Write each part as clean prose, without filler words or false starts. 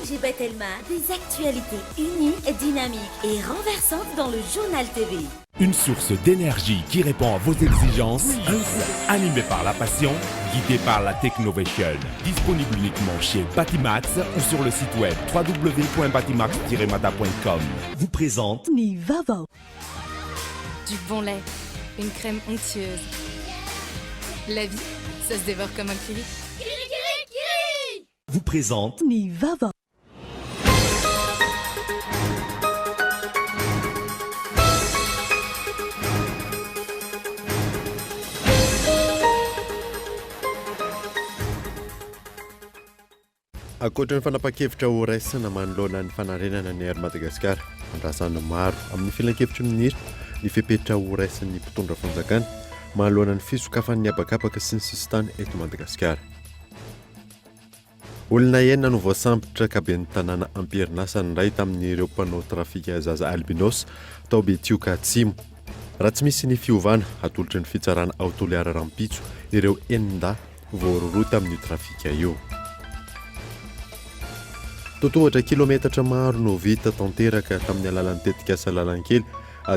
Ange Telma, des actualités uniques, dynamiques et renversantes dans le journal TV. Une source d'énergie qui répond à vos exigences, animée par la passion, guidée par la technovation. Disponible uniquement chez Batimax ou sur le site web www.batimax-mata.com. Vous présente Nivava. Du bon lait, une crème onctueuse. La vie, ça se dévore comme un kiwi. vous présente Nivava. Ankoatra ny fanapa-kevitra ho raisina manoloana ny fanarenana ny Air Madagascar, andrasana maro amin'ny filan-kevitry ny ministra ny fepetra ho raisin'ny mpitondra fanjakana manoloana ny fisokafan'ny habakabaka sy ny sisitany eto Madagasikara. Olona enina no voasambotra kaben'ny tanàna Amperinasa ndray tamin'ireo mpanao trafika zaza albinos tao Betioka Atsimo. Raha tsy misy ny fiovana atolotry ny fitsarana aotoliara rampitso ireo eninda voaroroa tamin'io trafika io. Totohatra kilometatra maro no vita tanteraka tamin'ny alalan'ny tetikasa lalankely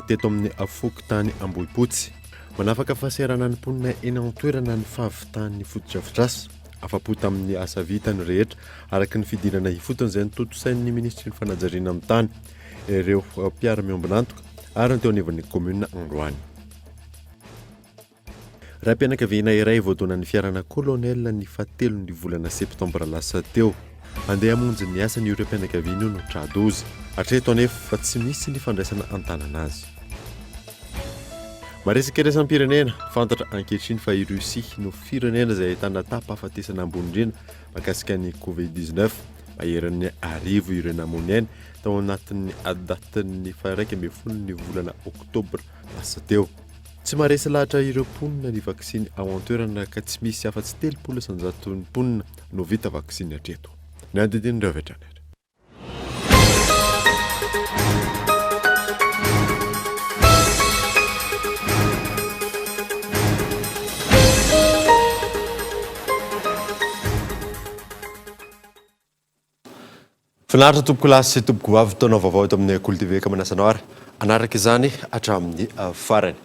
teto amin'ny afoky tany Ambohipotsy. Manafaka fahaserana ny mponina eny an-toerana ny fahavitan'ny fotodrafitrasa afapo tamin'ny asa vitany rehetra araka ny fidinana ifotony izay nitoto sain'ny ministry ny fanajariana amin'ny tany ireo mpiara-miombonantoka ary ny teo anivon'ny komuna Androany. Raim-pianakaviana iray voadonan'ny fiarana kolonel ny 7 volana septambra lasa teo. Andeha hamonjy ny asa ny ireo mpianakaviana io no tradozy. Hatreto anefa fa tsy misy ny fandraisana an-tanana azy. Maresaka iraisam-pirenena fantatra ankehitriny fa i Russie no firenena izay ahitana tapa-hafatesana ambony indrindra mahakasika ny Covid-19 maheran'ny arivo ireo namoniany tao anatin'ny datin'ny 1 volana Oktobra lasa teo. Tsy maresy lahatra ireo mponina ny vaksiny ao an-toerana ka tsy misy afa-tsy 300,000 mponina no vita vaksiny hatreto. Ny andidiny ireo vetrany. Finaritra tompoko lasy sy tompoko vavy taonao vaovao eto amin'ny Kultiveka Manasanao ary anaraka izany hatramin'ny farany.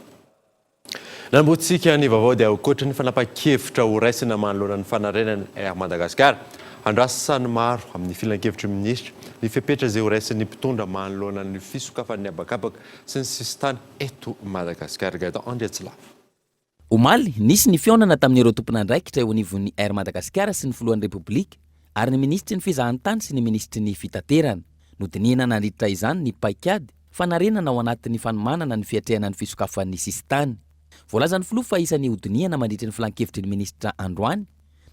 Nambotsika ny vaovao dia ankoatra ny fanapa-kevitra ho raisina manoloana ny fanarenana Air Madagascar. Andrasany maro amin'ny filan-kevitry ministra ny fepetra izay ho raisin'ny mpitondra manoloana ny fisokafan'ny habakabaka sy ny sisitany eto Madagasikara. Gato Andriatsilava. Omaly nisy ny fionana tamin'ireo tompon'andraikitra eo anivon'ny Air Madagascar sy ny filohan'ny Repoblika ary ny ministry ny fizahantany sy ny ministry ny fitaterana nodinina nandritra izany ny paikady fanarenana ao anatin'ny fanomanana ny fiatrehana ny fisokafan'ny sisitany. Voalazan'ny filoha fa isan'ny hodiniana mandritra ny filan-kevitry ny ministra Androany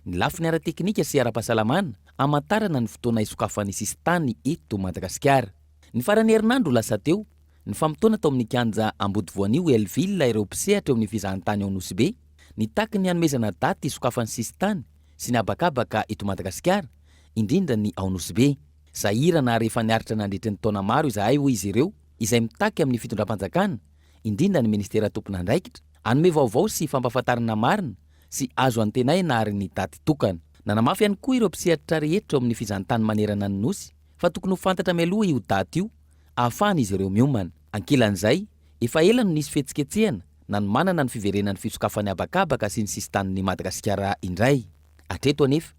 ny lafiny ara-teknika sy ara-pahasalamana amantarana ny fotoana isokafan'ny sisitany eto Madagasikara. Ny farany herinandro lasa teo ny famotona tao amin'ny kianja Ambodivoanio Elville ireo mpisehatra eo amin'ny fizahantany ao Nosy Be nitaky ny hanomezana daty isokafan'ny sisitany sy ny habakabaka eto Madagasikara indrindra ny ao Nosy Be. Sahirana rehefa niaritra nandritra ny taona maro izahay hoy izy ireo izay mitaky amin'ny fitondram-panjakana indrindra ny ministera tompon'andraikitra anome vaovao sy fampahafantarana marina sy azo antenaina ary ny daty tokana. Nanamafy ihany koa ireo mpisehatra rehetra amin'ny fizahantany manerana ny nosy fa tokony ho fantatra mialoha io daty io ahafahana izy ireo miomana. Ankilan'izay efa ela no nisy fihetsiketsehana nanomanana ny fiverenan'ny fisokafan'ny habakabaka sy ny sisitan'ny Madagasikara indray. Hatreto anefa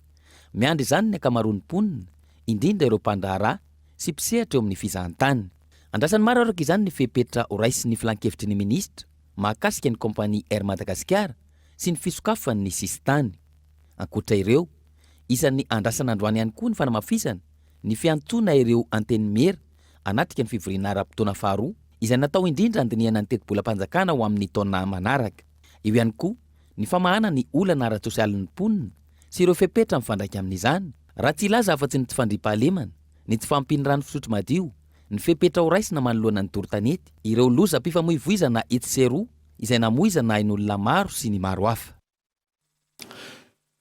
miandry izany ny akamaroan'ny mponina indrindra ireo mpandraharaha sy mpisehatra eo amin'ny fizahantany. Andrasany maro araka izany ny fepetra ho raisy ny filan-kevitry ny ministra mahakasika ny kompania Air Madagascar sy ny fisokafan'ny sisitany. Ankoatra ireo, isan'ny andrasana androany ihany koa ny fanamafisana ny fiantsoana ireo anteny mera anatika ny fivoriana ara-potoana faharoa izay natao indrindra andinihana ny teti-bolam-panjakana ho amin'ny taona manaraka. Eo ihany koa ny famahana ny olana ara-tsosialin'ny mponina sy ireo fepetra mifandraika amin'izany. Raha tsy ilaza afa-tsy ny tsy fandriam-pahalemana, ny tsy fampiny rano fisotro madio, ny fepetra ho raisina manoloana ny toron-tanety, ireo loza mpifamoivoizana etseroa izay namoizana ain'olona maro sy ny maro hafa.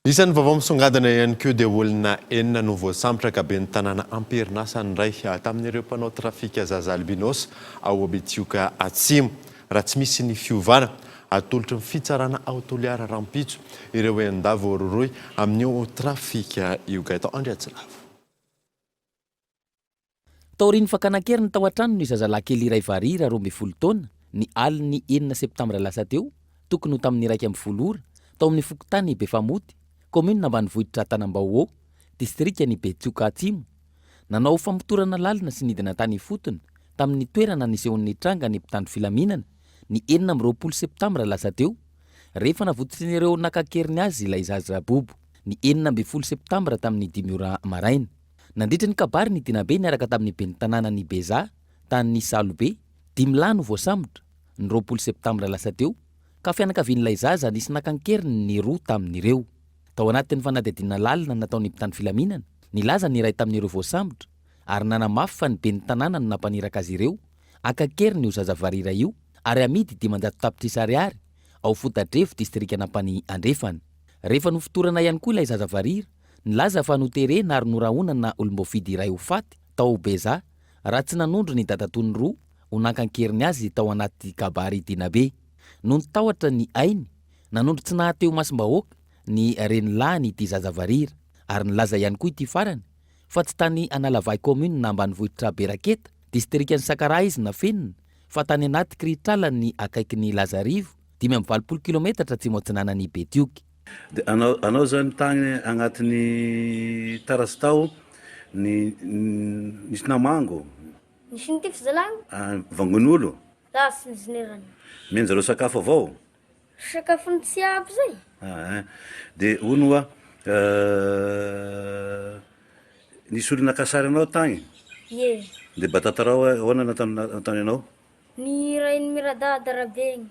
Isan'ny vaovao misongadina ihany koa dia olona enina no voasambotra kaben'ny tanàna Amperinasa indray tamin'ireo mpanao trafika zaza albinos ao Betioka Atsimo. Raha tsy misy ny fiovana atolotry ny fitsarana aotoliara rampitso ireo endavo roroy amin'io trafika io. Gato Andriatsilava. taoriny fakanakeriny tao an-trano ny zazalahy-kely iray varira 12 taona ny aliny 9 septambra lasa teo tokony ho tamin'ny 1 tao amin'ny fokotany Befamoty commune ambanivohitra Tanambao distrika ny Betsioka Atsimo nanao famotorana lalina sy nidina tany fotony tamin'ny toerana nisehon'ny tranga ny mpitandro filaminana ny 20 septambra lasa teo rehefa navototr'ireo nakakeriny azy ilay zaza Rabobo ny 20 septambra tamin'ny 5 maraina nandritra ny kabary ny Dinabe niaraka tamin'ny ben'ny tanàna ny Beza tany Salobe 5 lano voasambotra ny 20 septambra lasa teo ka fianakavian'ilay zaza nisy nakankeriny ny roa tamin'ireo tao anatin'ny fanadihadiana lalina nataon'ny mpitandro filaminana nilaza ny iray tamin'ireo voasambotra ary nanamafy fa ny ben'ny tanàna no nampaniraka azy ireo akakeriny io zaza varira io ary amidy 500 tapitrisa ariary ao Fotadrevo distrika Nampany Andrefana rehefa nofotorana ihany koa ilay zaza varira nilaza fa noterena ary norahonana olom-boafidy iray ho faty tao Beza raha tsy nanondro ny dadatony roa ho nankankeriny azy tao anaty kabary Dinabe no nitahotra ny ainy nanondro tsy nahateo masom-bahoaka ny renilahiny ity zaza varira ary nilaza ihany koa ity farany fa tsy tany Analavay commune na ambanivohitra Beraketa distrikany Sakara izy na fenina fa tany anaty Kritrala ny akaikin'ny Lazarivo 520 kilometatra atsimo atsinanan'ny Betioky. De anao zany tany agnatin'ny tarasy tao nisy namango nisy ny ty fizalagny vangon'olo za sy nizinerany meny zareo sakafo avao sakafony tsy aby zay de ono a nisy olo nakasary anao tagny ye de batatarao ahoana natany anao ny rainy miradada rabegny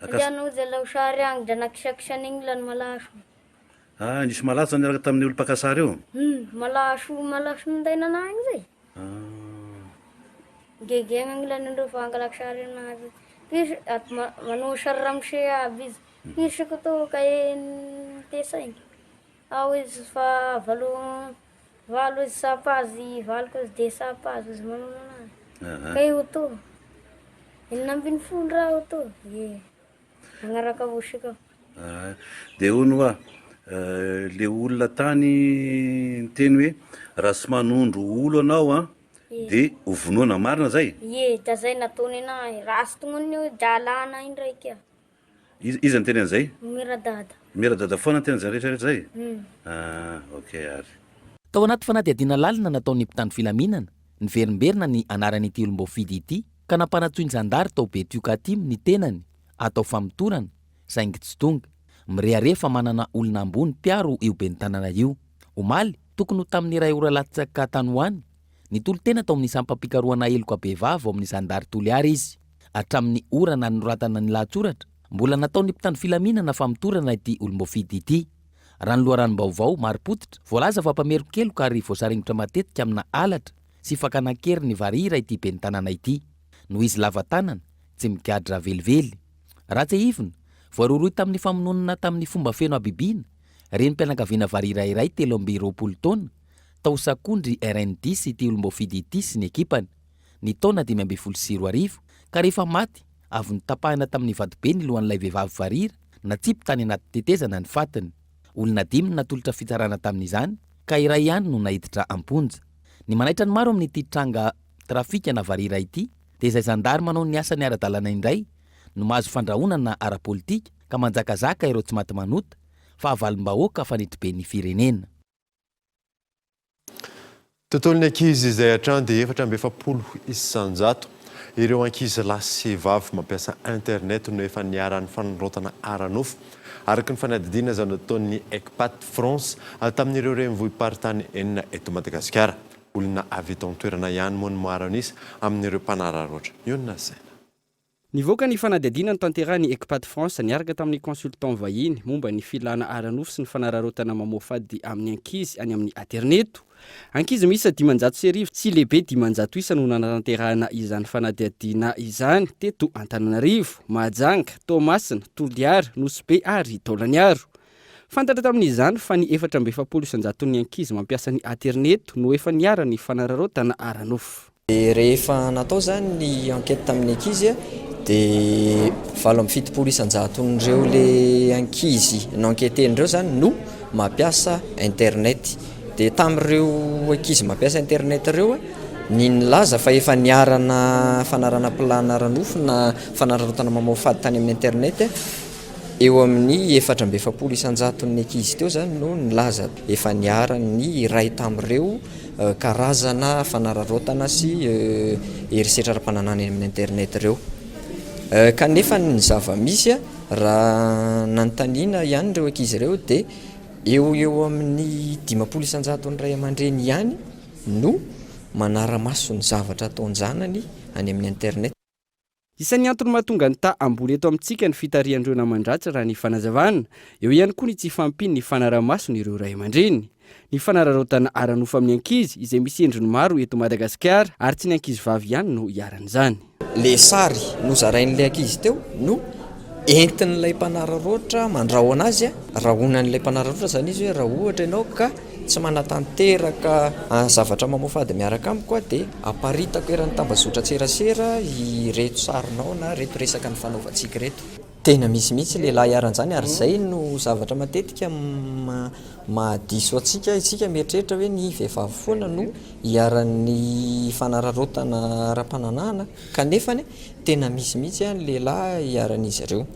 andianao zay laosary agny da nakisakisany igny lany malaso nisy malaso niaraka tamin'ny olo mpakasary io malaso mindainana agny zay gegegna agny lany andreo fa angalaka sary anazy pisy aty manao sary ramose aby izy pisako to kae tesainy ao izy fa valo izy sapazy valo koa izy de sapazy izy manao anazy kay ho to 12 raha ho to magnaraka vosika de ono a le olona tany teny hoe raha sy manondro olo anao de hovonoana marina zay da zay nataony anahy raha sy tognony io jalana indraiky izy ny teny an'izay miradada foana teny zay rehetrarehetra zay ok ary tao anaty fanadihadiana lalina nataon'ny mpitandro filaminana niverimberina ny anaran'ity olom-boafidy ity ka nampanatsoiny zandary tao Betioka Atimo ny tenany atao famotorana saingy tsy tonga mireare fa manana olona ambony piaro io ben'ny tanàna io omaly tokony ho tamin'ny iray ora latsaka tanoany ny tolo-tena tao amin'ny sampam-pikaroana eloka bevavo ao amin'ny zandary toliary izy hatramin'ny orana noratana ny lahatsoratra mbola nataon'ny mpitandro filaminana famotorana ity olom-boafidy ity raha ny loharanom-baovao maripototra voalaza fa mpameroko-keloka ary voasaringotra matetika amina alatra sy fakanakery ny varira ity ben'ny tanàna ity no izy lava tanana tsy mikadra velively raha tsy hivona voaroroy tamin'ny famononana tamin'ny fomba feno abibina reny mpianakaviana varira iray 20 taona tao sakondry RN10 ity olom-boafidy ity sy ny ekipany ny taona 2024 ka rehefa maty avy nitapahana tamin'ny vadibe ny lohan'ilay vehivavy varira natsipy tany anaty tetezana ny fatiny olona 5 natolotra fitsarana tamin'izany ka iray ihany no nahiditra amponja ny manaitra ny maro amin'ity tranga trafika na varira ity dia izay zandary manao ny asa ny ara-dalàna indray no mahazo fandrahonana ara-politika ka manjakazaka ireo tsy maty manota fa avalim-bahoaka fanitry ny firenena. Tontolon'ny ankizy izay hatrany dia 470 ireo ankizy lahy sy vavy mampiasa internet no efa niaran'ny fanarotana aranofo araka ny fanadidina izay nataon'ny ECPAT France tamin'ireo renivohim-paritany enina eto Madagasikara. Olona avy eto an-toerana ihany moa no maranisy amin'ireo mpanararoatra. Iona saina. Nivoaka ny fanadihadiana ny tanterahany ECPAT France niaraka tamin'ny consultant vahiny momba ny filana aranofo sy ny fanararotana mamofady amin'ny ankizy any amin'ny interneto. Ankizy misy 500 sy lehibe 500 isa no nanatanterahana izany fanadihadiana izany teto Antananarivo, Mahajanga, Toamasina, Toliara, Nosbe ary Taolaniaro. Fantatra tamin'izany fa ny 470 ny ankizy mampiasa ny internet no efa niara ny fanararotana aranofo. Rehefa natao zany ny enquête tamin'ny ankizy dia 770 n'ireo le ankizy n'enquêten'ireo zany no mampiasa internet. Dia tamin'ireo ankizy mampiasa internet ireo ny nilaza fa efa niarana fanarana plana ranofo na fanararotana mamofady tany amin'ny internet eo amin'ny 4,700 ankizy teo zany no nilaza efa niara ny ray tamin'ireo karazana fanararotana sy herisetra ara-pananana amin'ny internet ireo kanefa ny zava-misy raha nanontaniana ihany ireo ankizy ireo dia eo amin'ny 500 ny ray aman-dreny ihany no manara-maso ny zavatra ataony zanany any amin'ny internet. Isan'ny antony mahatonga ny ta ambony eto amintsika ny fitarihandreo namandratsy raha ny fanazavana eo ihany koa ny tsy fampiny ny fanaramaso ny ireo ray aman-dreny. Ny fanararotana aranofo amin'ny ankizy izay misy endriny maro eto Madagasikara ary tsy ny ankizy vavy ihany no iaran'izany. Le sary nozarain'ilay ankizy teo no entin'ilay mpanararotro mandraho anazy raha honan'ilay mpanararotro zany izy hoe raha ohatra ianao ka tsy manatanteraka zavatra mamofady miaraka amiko dia aparitako eran'ny tambazotra tserasera ireto sarinao na reto resaka ny fanaovantsika reto. Tena misy mihitsy lehilahy iaran'izany ary zay no zavatra matetika mahadiso atsika isika mieritreritra hoe ny vehivavy foana no iaran'ny fanararotana ara-pananana kanefa tena misy mihitsy ny lehilahy iaran'izy ireo.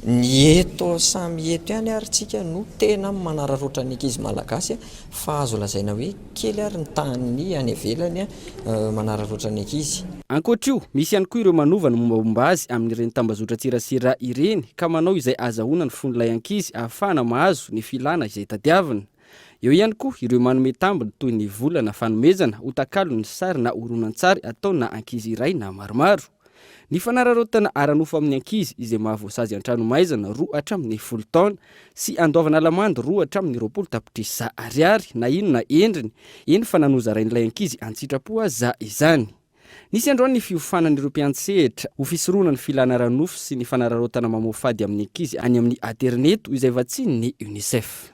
Ny eto samy eto ihany ary tsika no tena manararotra ny ankizy malagasy fa azo lazaina hoe kely ary ny tany any ivelany manararotra ny ankizy. Ankoatra io, misy ihany koa ireo manova ny mombamomba azy amin'ireny tambazotra tsirasira ireny ka manao izay azahoana ny fon'ilay ankizy ahafahana mahazo ny filana izay tadiavina. Eo ihany koa ireo manome tambiny toy ny volana fanomezana hotakalo ny sary na horonan-tsary atao na ankizy iray na maromaro. Ny fanararotana aranofo amin'ny ankizy izay mahavoasazy an-trano maizana 2 hatramin'ny 10 taona sy andoavana lamandy 2 hatramin'ny 20 tapitrisa ariary na inona endriny eny fa nanozarain'ilay ankizy antsitrapo za izany. Nisy androany ny fiofanan'ireo mpiantsehatra ho fisoroana ny filana aranofo sy ny fanararotana mamofady amin'ny ankizy any amin'ny internet izay vatsiny ny UNICEF.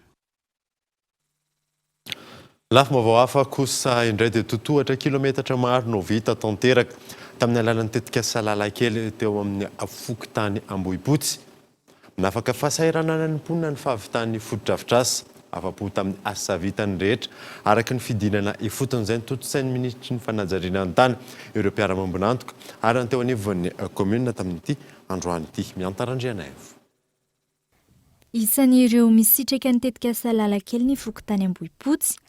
Lafo mavao hafa kosa indray dia totohatra kilometatra maro no vita tanteraka tamin'ny alalan'ny tetika Salalakely teo amin'ny Fokontany Ambohipotsy. Nafaka fahasahiranana ny mponina ny fahavitan'ny foto-drafitrasa afa-po tamin'ny asa vitany rehetra araka ny fidinana ifoton'izay ny toto-tsain'ny ministry ny fanajariana ny tany ireo mpiara-mambonantoka ary ny teo anivon'ny commune tamin'ity androany ity miantarandriana evo. Isan'ireo misitraka ny tetika Salalakely ny Fokontany Ambohipotsy.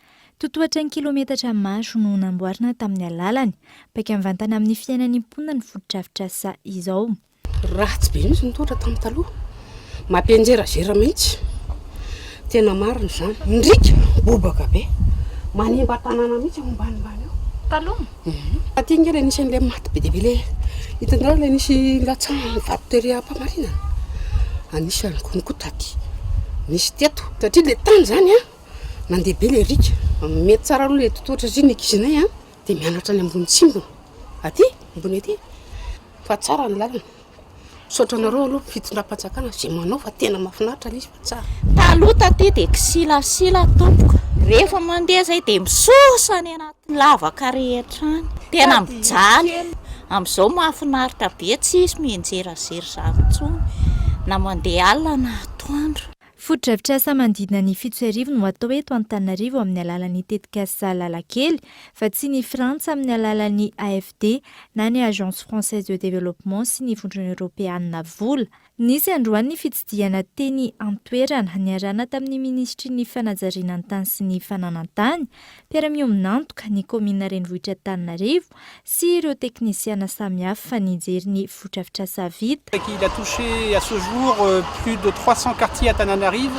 Totohatra ny kilometatra maro no namboarina tamin'ny alalany paika mivantana amin'ny fiainan'ny mponina ny foto-drafitrasa izao. Ratsy be mihitsy ny tohatra tamin'ny taloha. Mampianjerazera mihitsy. Tena marina izany. Ndrika bobaka be. Manimba tanàna mihitsy ambanimbany eo. Taloha? Aty ngela nisy an'ilay maty be dia be ilay hitanao ilay nisy latsana vato-teria-pamarinana. Anisany konikotaty. Nisy teto. Satria ilay tany zany nandeha be ilay rika. Mety tsara aloha ilay totohatra izy ny ankizinay dia mianatra ny ambony tsimbona. Aty, ambony aty. Fa tsara ny lalana. Misaotra anareo aloha fitondram-panjakana izay manao fa tena mahafinaritra ilay izy fa tsara. Taloha taty dia kisilasila tompoko. Rehefa mandeha izay dia misosa ny anaty lavaka rehetra any. Tena mijaly. Amin'izao mahafinaritra be tsy misy mianjerazera izany intsony na mandeha alina na atoandro. Foto-drafitrasa manodidina ny 7 no atao eto Antananarivo amin'ny alalan'ny tetika Salalakely fa tsy ny Frantsa amin'ny alalan'ny AFD na ny Agence Française de Développement sy ny Vondrona Européanina vola. Nisy androany ny fitsidihana teny Antoerana niarana tamin'ny ministry ny fanajariana ny tany sy ny fananantany mpiara-miombonantoka ny komina renivohitra Antananarivo sy ireo teknisiana samihafa nijery ny foto-drafitrasa vita. Il a touché à ce jour plus de 300 quartiers à Tananarivo.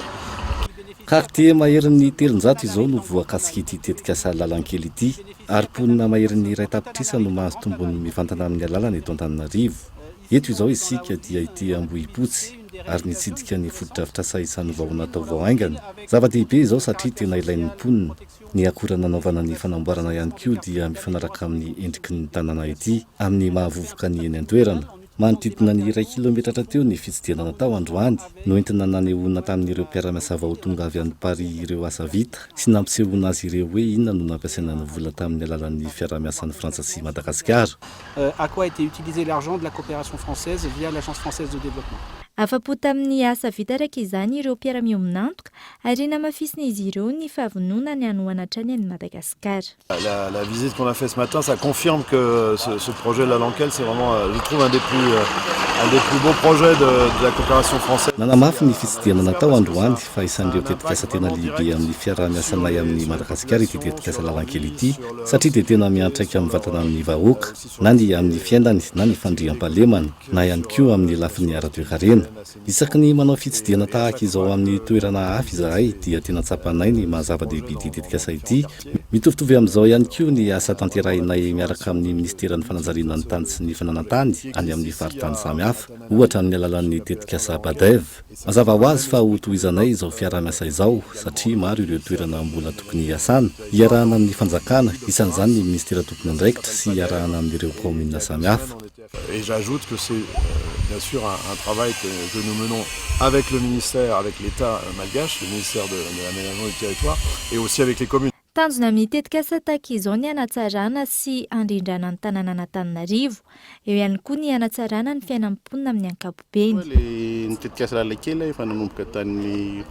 Quartier maherin'ny 300 izao no voakasika ity tetika Salalakely ity ary mponina maherin'ny iray tapitrisa no mahazo tombony mivantana amin'ny alalana eto Antananarivo. Eto izao isika dia ity Ambohipotsy ary nitsidika ny foto-drafitrasa isan'ny vao natao vao aingana. Zava-dehibe izao satria tena ilain'ny mponina. Ny akora nanaovana ny fanamboarana ihany koa dia mifanaraka amin'ny endriky ny tanàna ity amin'ny mahavovoka ny eny an-toerana. Manodidina ny 1 kilometatra teo ny fitsidihana natao androany no entina nanehoana tamin'ireo mpiara-miasa vao tonga avy any Paris ireo asa vita sy nampisehoana azy ireo hoe inona no nampiasaina ny vola tamin'ny alalan'ny fiara-miasan'ny Frantsa sy Madagasikara. À quoi a été utilisé l'argent de la coopération française via l'Agence française de développement? afa-po tamin'ny asa vita raiky izany ireo mpiara-miominantoka ary namafisina izy ireo ny fahavonona ny hanoanatra ny Madagascar. La visite qu'on a fait ce matin, ça confirme que ce projet La Lankelle, c'est vraiment, je trouve, un des plus beaux projets de la coopération française. Nanamafy ny fitsidiana natao androany fa isan'ireo tetikasa tena lehibe amin'ny fiaraha-miasanay amin'ny Madagasikara ity tetikasa lalankely ity satria dia tena miantraika amin'ny vatana amin'ny vahoaka na ny amin'ny fiainany na ny fandriam-pahalemana na ihany koa amin'ny lafin'ny ara-toekarena. Isaky ny manao fitsidiana tahaka izao amin'ny toerana hafa izahay dia tena tsapanay ny mahazava-dehibe ity tetikasa ity. Mitovitovy amin'izao ihany koa ny asa tanterahinay miaraka amin'ny ministeran'ny fananjariana ny tany sy ny fananantany any amin'ny faritany samihafa ohatra amin'ny alalan'ny tetikasa Badev. Mazava ho azy fa ho tohizanay izao fiara-miasa izao satria maro ireo toerana mbola tokony hiasana hiarahana amin'ny fanjakana isan'izany ny ministera tokony andraikitra sy hiarahana amin'ireo komina samihafa. Et j'ajoute que c'est bien sûr un travail que nous menons avec le ministère, avec l'État malgache, le ministère de l'aménagement du territoire et aussi avec les communes. Tanjona amin'ny tetikasa tahaka izao ny hanatsarana sy handrindrana ny tanàna Antananarivo. Eo ihany koa ny hanatsarana ny fiainam-ponina amin'ny ankapobeny. Ny tetikasa lalankely efa nanomboka tamin'ny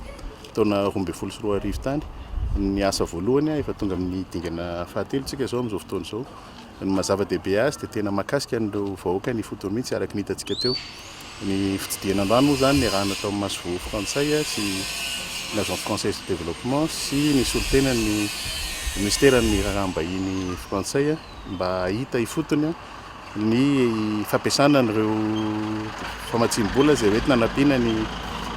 taona 2024 tany. Ny asa voalohany efa tonga amin'ny dingana fahatelo tsika izao amin'izao fotoana izao. Ny mazava-dehibe azy dia tena mahakasika an'ireo vahoaka ny fotony mihitsy araka ny hitantsika teo. Ny fitsidianan-drano moa zany ny raha natao amin'ny maso frantsay sy l'Agence française de développement sy ny solotena ny ministeran'ny raham-bahiny frantsay mba hita ifotony ny fampiasana an'ireo famatsiam-bola izay hoentina hanampiana ny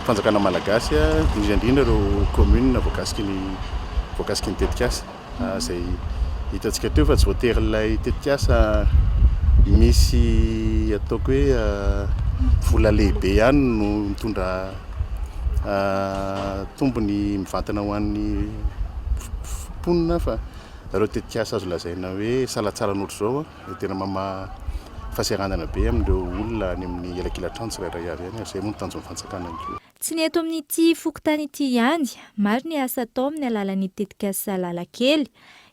fanjakana malagasy indrindra ireo commune voakasiky ny tetikasa izay hitantsika teo fa tsy voatery ilay tetikasa misy ataoko hoe vola lehibe ihany no mitondra tombony mivantana ho an'ny mponina fa ireo tetikasa azo lazaina hoe salatsara n'ohatr' izao tena fasiaranana be amin'ireo olona any amin'ny elakelan-trano tsirairay avy ihany izay moa ny tanjon'ny fanjakana ny tsy ny eto amin'ity fokontany ity ihany maro ny asa atao amin'ny alalan'ny tetikasa lalankely.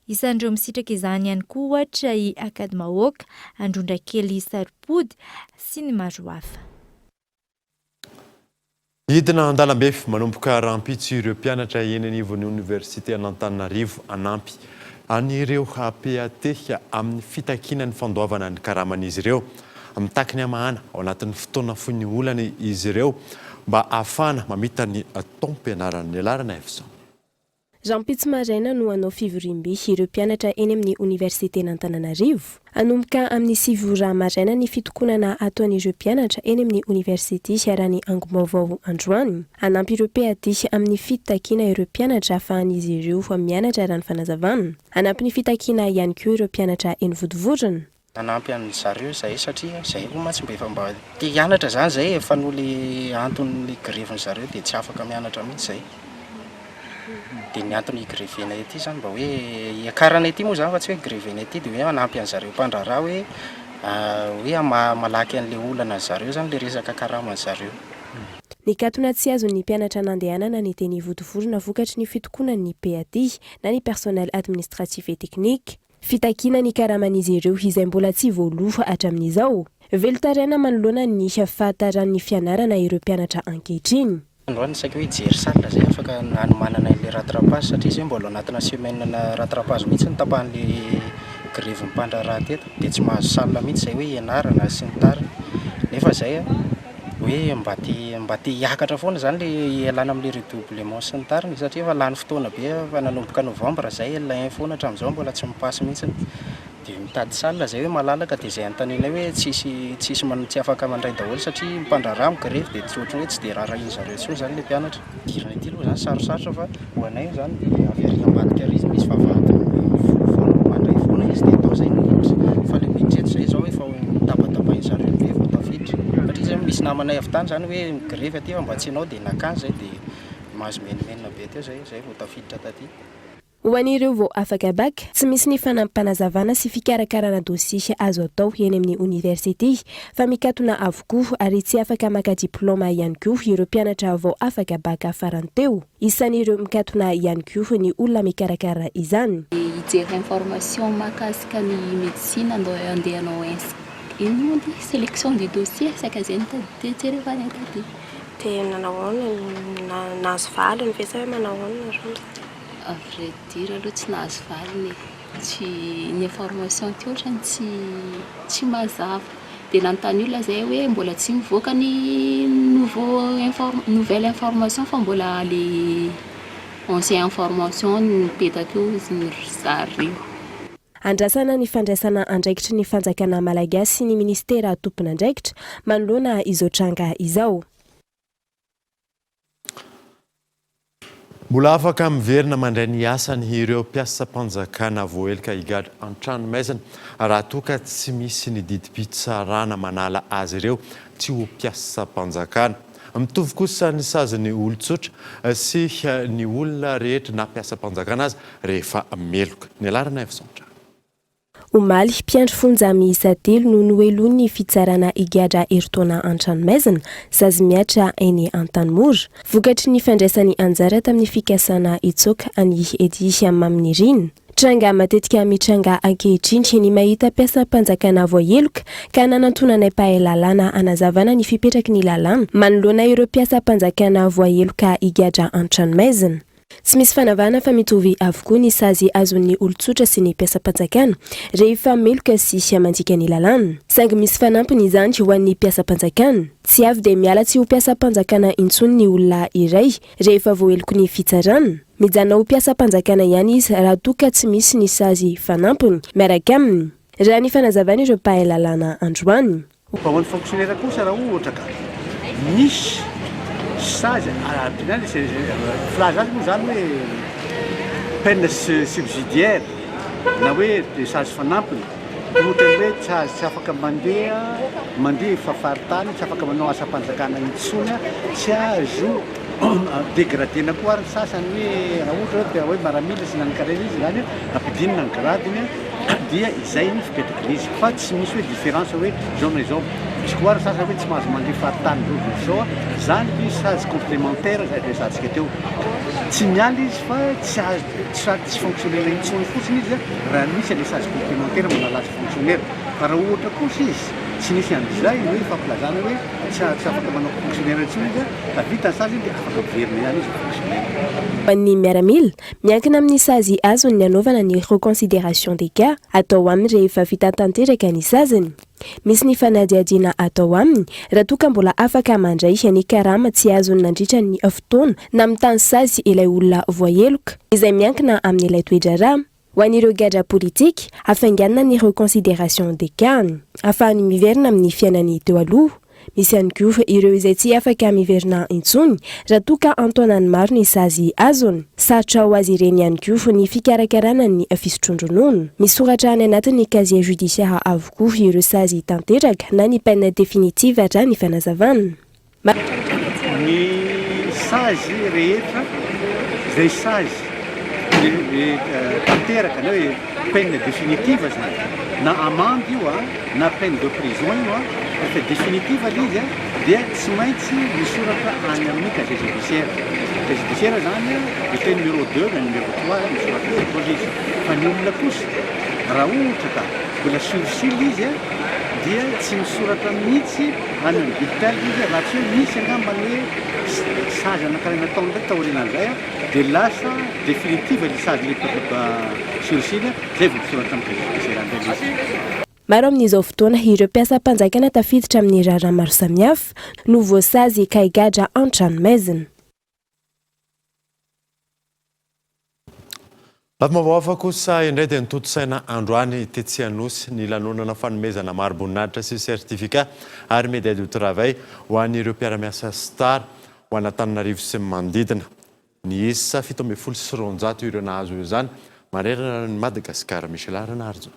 Isan'ireo misitraka izany ihany koa ohatra i Akady Mahoaka, Androndrakely Saripody sy ny maro hafa. Hidina an-dalambe manomboka rampitso ireo mpianatra eny anivon'ny Université an'Antananarivo anampy an'ireo PAT amin'ny fitakiana ny fandoavana ny karaman'izy ireo amin'ny takiny amahana ao anatin'ny fotoana fohy olana izy ireo mba ahafahana mamita ny taom-pianarana iarana efison. Rampitso maraina no hanao fivoriam-be ireo mpianatra eny amin'ny Université n'Antananarivo. Anomboka amin'ny 7 maraina ny fitokonana ataon'ireo mpianatra eny amin'ny Université hiarany angomaovao androany. Anampy ireo PAT amin'ny fitakiana ireo mpianatra ahafahan'izy ireo mianatra raha ny fanazavana. Anampy ny fitakiana ihany koa ireo mpianatra eny Vodivodrona. Anampy amin'ny zareo zay satria zay matsy mba te hianatra zany zay efa nole anton'ny greviny zareo dia tsy afaka mianatra mihitsy zay. Dia ny antony grevena ety zany mba hoe iakarana ety moa zany fa tsy hoe grevena ety dia hoe anampy an'zareo mpandrarà hoe malaky an'le olana zareo zany le resaka karama zareo. Ny katona tsy azon'ny mpianatra nandehanana ny teny Vodivorona vokatry ny fitokonan'ny PAT na ny personnel administratif et technique. Fitakiana ny karaman'izy ireo izay mbola tsy voalofa hatramin'izao. Velotariana manoloana ny fahataran'ny fianarana ireo mpianatra ankehitriny. Androany saika hoe jery salina zay afaka hanomanana ilay rattrapage satria zay mbola anatina semaine na rattrapage mihitsy ny tapahan'le grevy mpandrarà teto dia tsy mahazo salina mihitsy zay hoe ianarana sy ny tariny. Nefa zay hoe mba te hiakatra foana zany le ialana amin'le redoublement sy ny tariny satria efa lany fotoana be fa nanomboka novembre zay lain foana hatramin'izao mbola tsy mipasy mihitsy. Dia mitady salina zay hoe malalaka dia zay antanenay hoe tsy afaka mandray daholo satria mpandrarà grevy dia tsy ohatry hoe tsy dia raharahin zareo intsony zany le mpianatra. Dirana ity aloha zany sarosarotra fa ho anay zany avy ambadika ary izy misy fahavahana mandray foana izy dia atao zay ny fa le budget zay zao efa mitabataba zareo be vao tafiditra satria zay misy namanay avy tany zany hoe grevy aty fa mba tsy ianao dia nakany zay dia mahazo menimenina be teo zay vao tafiditra taty. Ho an'ireo vao afaka baka, tsy misy ny fanampanazavana sy fikarakarana dosie azo atao eny amin'ny université fa mikatona avokoa ary tsy afaka maka diplôma ihany koa ireo mpianatra vao afaka baka farany teo. Isan'ireo mikatona ihany koa ny olona mikarakara izany. Hijery information mahakasika ny médecine andehanao sélection du dossier saka zay ny jery efa ny taty. dia nanao ahoana nahazo valiny ve sa hoe manao ahoana reo? À vrai dire aloha tsy nahazo valiny tsy ny information ty ohatrany tsy mazava dia nanontany olona zay hoe mbola tsy mivoaka ny nouvelle information fa mbola le ancien information nipetaka eo ny zareo. Andrasana ny fandraisana andraikitry ny fanjakana malagasy sy ny ministera tompon'andraikitra manoloana izao tranga izao. Mbola afaka miverina mandray ny asany ireo mpiasa-panjakana voahelika higadra an-trano maizina raha toa ka tsy misy ny didim-pitsarana manala azy ireo tsy ho mpiasa-panjakana. Mitovy kosa ny saziny olon-tsotra sy ny olona rehetra na mpiasa-panjakana azy rehefa meloka. Ny alarana efisantra. Omaly mpiandry fonja miisa 3 no noelony ny fitsarana higadra eritaona an-tranomaizina sazy miatra eny an-tanimora. Vokatry ny fandraisany anjara tamin'ny fikasana itsoka any Edy Maminirina. Tranga matetika mitranga ankehitriny ny mahita mpiasa-panjakana voaheloka ka nanantonana mpahalalana anazavana ny fipetraky ny lalàna manoloana ireo mpiasa-panjakana voaheloka higadra an-tranomaizina. Tsy misy fanavana fa mitovy avokoa ny sazy azon'ny olon-tsotra sy ny mpiasa-panjakana rehefa meloka sy mandika ny lalàna. Saingy misy fanampiny izany ho an'ny mpiasa-panjakana. Tsy avy dia miala tsy ho mpiasa-panjakana intsony ny olona iray rehefa voaheloko ny fitsarana. Mijana ho mpiasa-panjakana ihany izy raha toa ka tsy misy ny sazy fanampiny miaraka aminy. Raha ny fanazavana ireo mpahalalana androany. Hoan'ny fonctionnaire kosa raha ohatra ka misy sazy ampinany filaza azy moa zany hoe peine subsidiaire na hoe sazy fanampiny ohatra hoe tsy afaka mandeha fafaritany tsy afaka manao asa-panjakana intsony tsy azo dégradena koa ary sasany hoe raha ohatra hoe maramila sy nankarena izy zany ampidinina ny gradiny dia izay ny fipetraky izy fa tsy misy hoe différence hoe zao na izao. Misy koa ary sasany hoe tsy mahazo mandeha faritany zao zany hoe sazy complémentaire zay resantsika teo. Tsy mialy izy fa tsy fonctionnaire intsony fotsiny izy raha misy le sazy complémentaire manala azy fonctionnaire. Fa raha ohatra kosa izy tsy nisy an'izay hoe fampilazana hoe tsy afaka manao fonctionnaire intsony izy fa vita ny sazy dia afaka miverina ihany izy fonctionnaire. Ny miaramila miankina amin'ny sazy azony ny anaovana ny reconsidération des cas atao aminy rehefa vita tanteraka ny saziny. Misy ny fanadiadiana atao aminy raha toa ka mbola afaka mandray ny karama tsy azony nandritra ny fotoana na mitany sazy ilay olona voaheloka izay miankina amin'ny ilay toedrarà. Ho an'ireo gadra politika afainganana ny reconsidération des cas afahany miverina amin'ny fiainany teo aloha. Misy ihany koa ireo izay tsy afaka miverina intsony raha toa ka antoanany maro ny sazy azony. Sarotra ho azy ireny ihany koa ny fikarakarana ny fisotrondronono. Misoratra any anatin'ny casier judiciaire avokoa ireo sazy tanteraka na ny peine définitive hatrany ny fanazavana. Ny sazy rehetra izay sazy tanteraka na hoe peine définitive zany na amende io na peine de prison io rehefa définitive izy dia tsy maintsy misoratra any amin'ny casier judiciaire. Casier judiciaire zany dia numéro 2 na numéro 3 misoratra police. Fa ny olona kosa raha ohatra ka mbola sulsule izy dia tsy misoratra mihitsy any amin'ny bulletin izy raha tsy hoe misy angambany hoe sazy anankiray nataony ndraiky taorian'izay dia lasa définitive le sazy le sulsule zay vao misoratra amin'ny casier judiciaire an'ilay. Maro amin'izao fotoana ireo mpiasa-panjakana tafiditra amin'ny raharaha maro samihafa no voasazy ka higadra an-tranomaizina. Lavimavaofa kosa indray dia nitotosaina androany Tetsy Anosy ny lanonana fanomezana mari-boninahitra sy sertifika ary médaille du travail ho an'ireo mpiara-miasa Star ho an'Antananarivo sy manodidina. Ny isa 700 ireo nahazo io zany marerana ny Madagasikara. Michel Arnardo.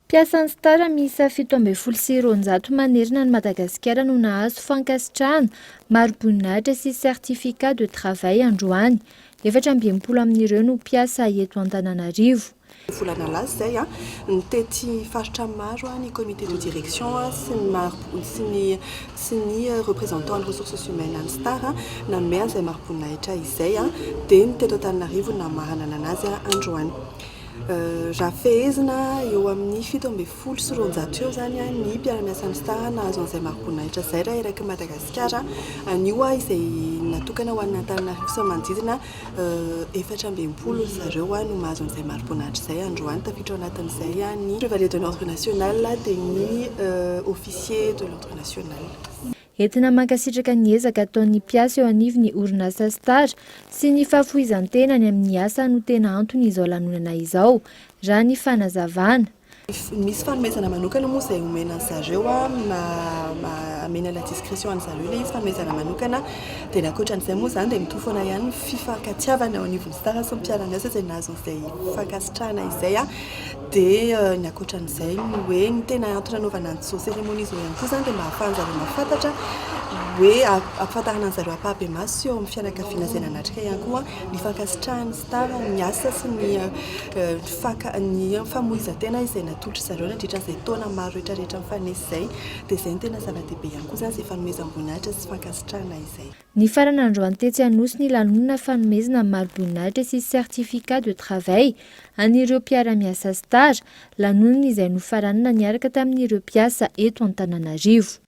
Mpiasan'ny Star miisa 700 manerana ny Madagasikara no nahazo fankasitrahana mari-boninahitra sy certificat de travail androany. 720 amin'ireo no mpiasa eto Antananarivo. Volana lasa zay nitety faritra maro ny comité de direction sy ny représentant ny ressources humaines any Star nanome an'izay mari-boninahitra izay dia niteto Antananarivo namarana anazy androany. rafehezina eo amin'ny 7 sy 9 eo zany a ny mpiara-miasa ny star nahazo an'izay mari-boninahitra zay raha eraky Madagasikara. Anio a izay natokana ho an'ny Antananarivo sy manodidina 420 zareo a no mahazo an'izay mari-boninahitra zay androany. Tafiditra ao anatin'izay a ny chevalier de l'ordre national dia ny officier de l'ordre national. Entina mankasitraka ny ezaka ataon'ny mpiasa eo anivon'ny orinasa Star sy ny fahafoizan-tenany amin'ny asa no tena antony izao lanonana izao raha ny fanazavana. Misy fanomezana manokana moa izay omena an'zareo a amena la discrétion an'zareo le izy fanomezana manokana dia ny ankoatran'izay moa zany dia mitovy foana ihany fifankatiavana ao anivon'ny Star sy ny mpiara-miasa izay nahazo izay fankasitrahana izay a dia ny ankoatran'izay hoe ny tena antony anaovana an'izao cérémonie izao ihany koa zany dia mba ahafahan'zareo mahafantatra hoe ampahafantarana an'zareo apahabe maso eo amin'ny fianakaviana izay nanatrika ihany koa ny fankasitrahany Star ny asa sy ny famoizan-tena izay natolotra zareo nandritra izay taona maro rehetrarehetra mifanesy izay dia izay ny tena zava-dehibe ihany koa zany izay fanomezam-boninahitra sy fankasitrahana izay. Ny farany androany tetsy anosy ny lanonana fanomezana mari-boninahitra sy certificat de travail an'ireo mpiara-miasa Star, lanonana izay nofaranana niaraka tamin'ireo mpiasa eto Antananarivo.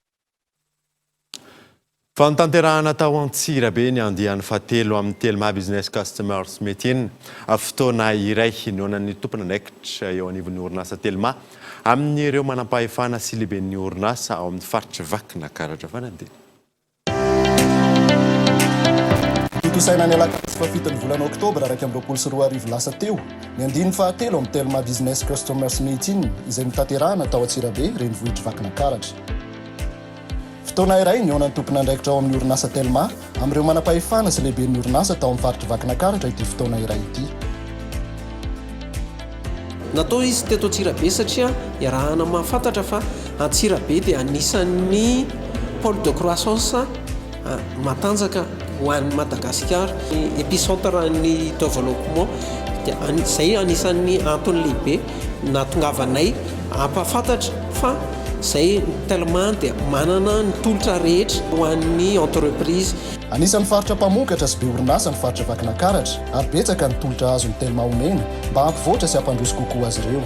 Fantanterahana tao Antsirabe ny andiany fahatelo amin'ny Telma Business Customers Meeting. Fotoana iray nohonan'ny tompon'andraikitra eo anivon'ny orinasa Telma amin'ireo manam-pahefana sy lehiben'ny orinasa ao amin'ny faritra Vakina Karatra Fanandina. Tosaina ny alakamisy fafitony volana oktobra 2024 lasa teo ny andiny fahatelo amin'ny Telma Business Customers Meeting izay mitanterahana tao Antsirabe renivohitra Vakina Karatra. Fotoana iray ny onan'ny tompon'andraikitra ao amin'ny orinasa Telma amin'ireo manam-pahefana sy lehiben'ny orinasa tao amin'ny faritra Vakina Karatra ity fotoana iray ity. Natao izy teto Antsirabe satria iarahana mahafantatra fa Antsirabe dia anisan'ny pôle de croissance matanjaka ho an'ny Madagasikara, épicentre ny développement dia izay anisan'ny antony lehibe nahatongavanay ampahafantatra fa izay Telma dia manana ny tolotra rehetra ho an'ny entreprise. Anisan'ny faritra mpamokatra sy be orinasa ny faritra Vakina Karatra ary betsaka ny tolotra azon'ny Telma omena mba hampivoatra sy hampandroso kokoa azy ireo.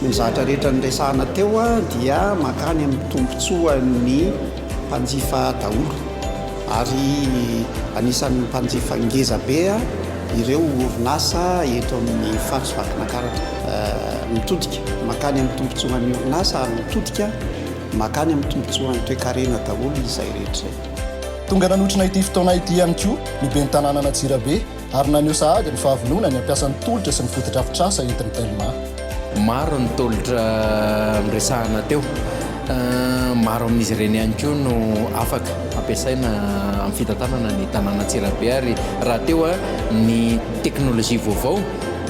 Ny zatra rehetra nyresahana teo dia makany amin'ny tombontsoan'ny mpanjifa daholo ary anisan'ny mpanjifa ngeza be ireo orinasa eto amin'ny faritra Vakina Karatra mitodika makany amin'ny tombontsoan'ny orinasa ary mitodika makany amin'ny tombontsoan'ny toe-karena daholo izay rehetra. Tonga nanotrina ity fotoana ity ihany koa ny ben'ny tanàna Antsirabe ary naneho sahady ny fahavonona ny ampiasan'ny tolotra sy ny fotodrafitrasa entin'ny Telma. Maro ny tolotra miresahana teo, maro amin'izy ireny ihany koa no afaka ampiasaina amin'ny fitantanana ny tanàna Antsirabe ary raha teo ny teknôlôjia vaovao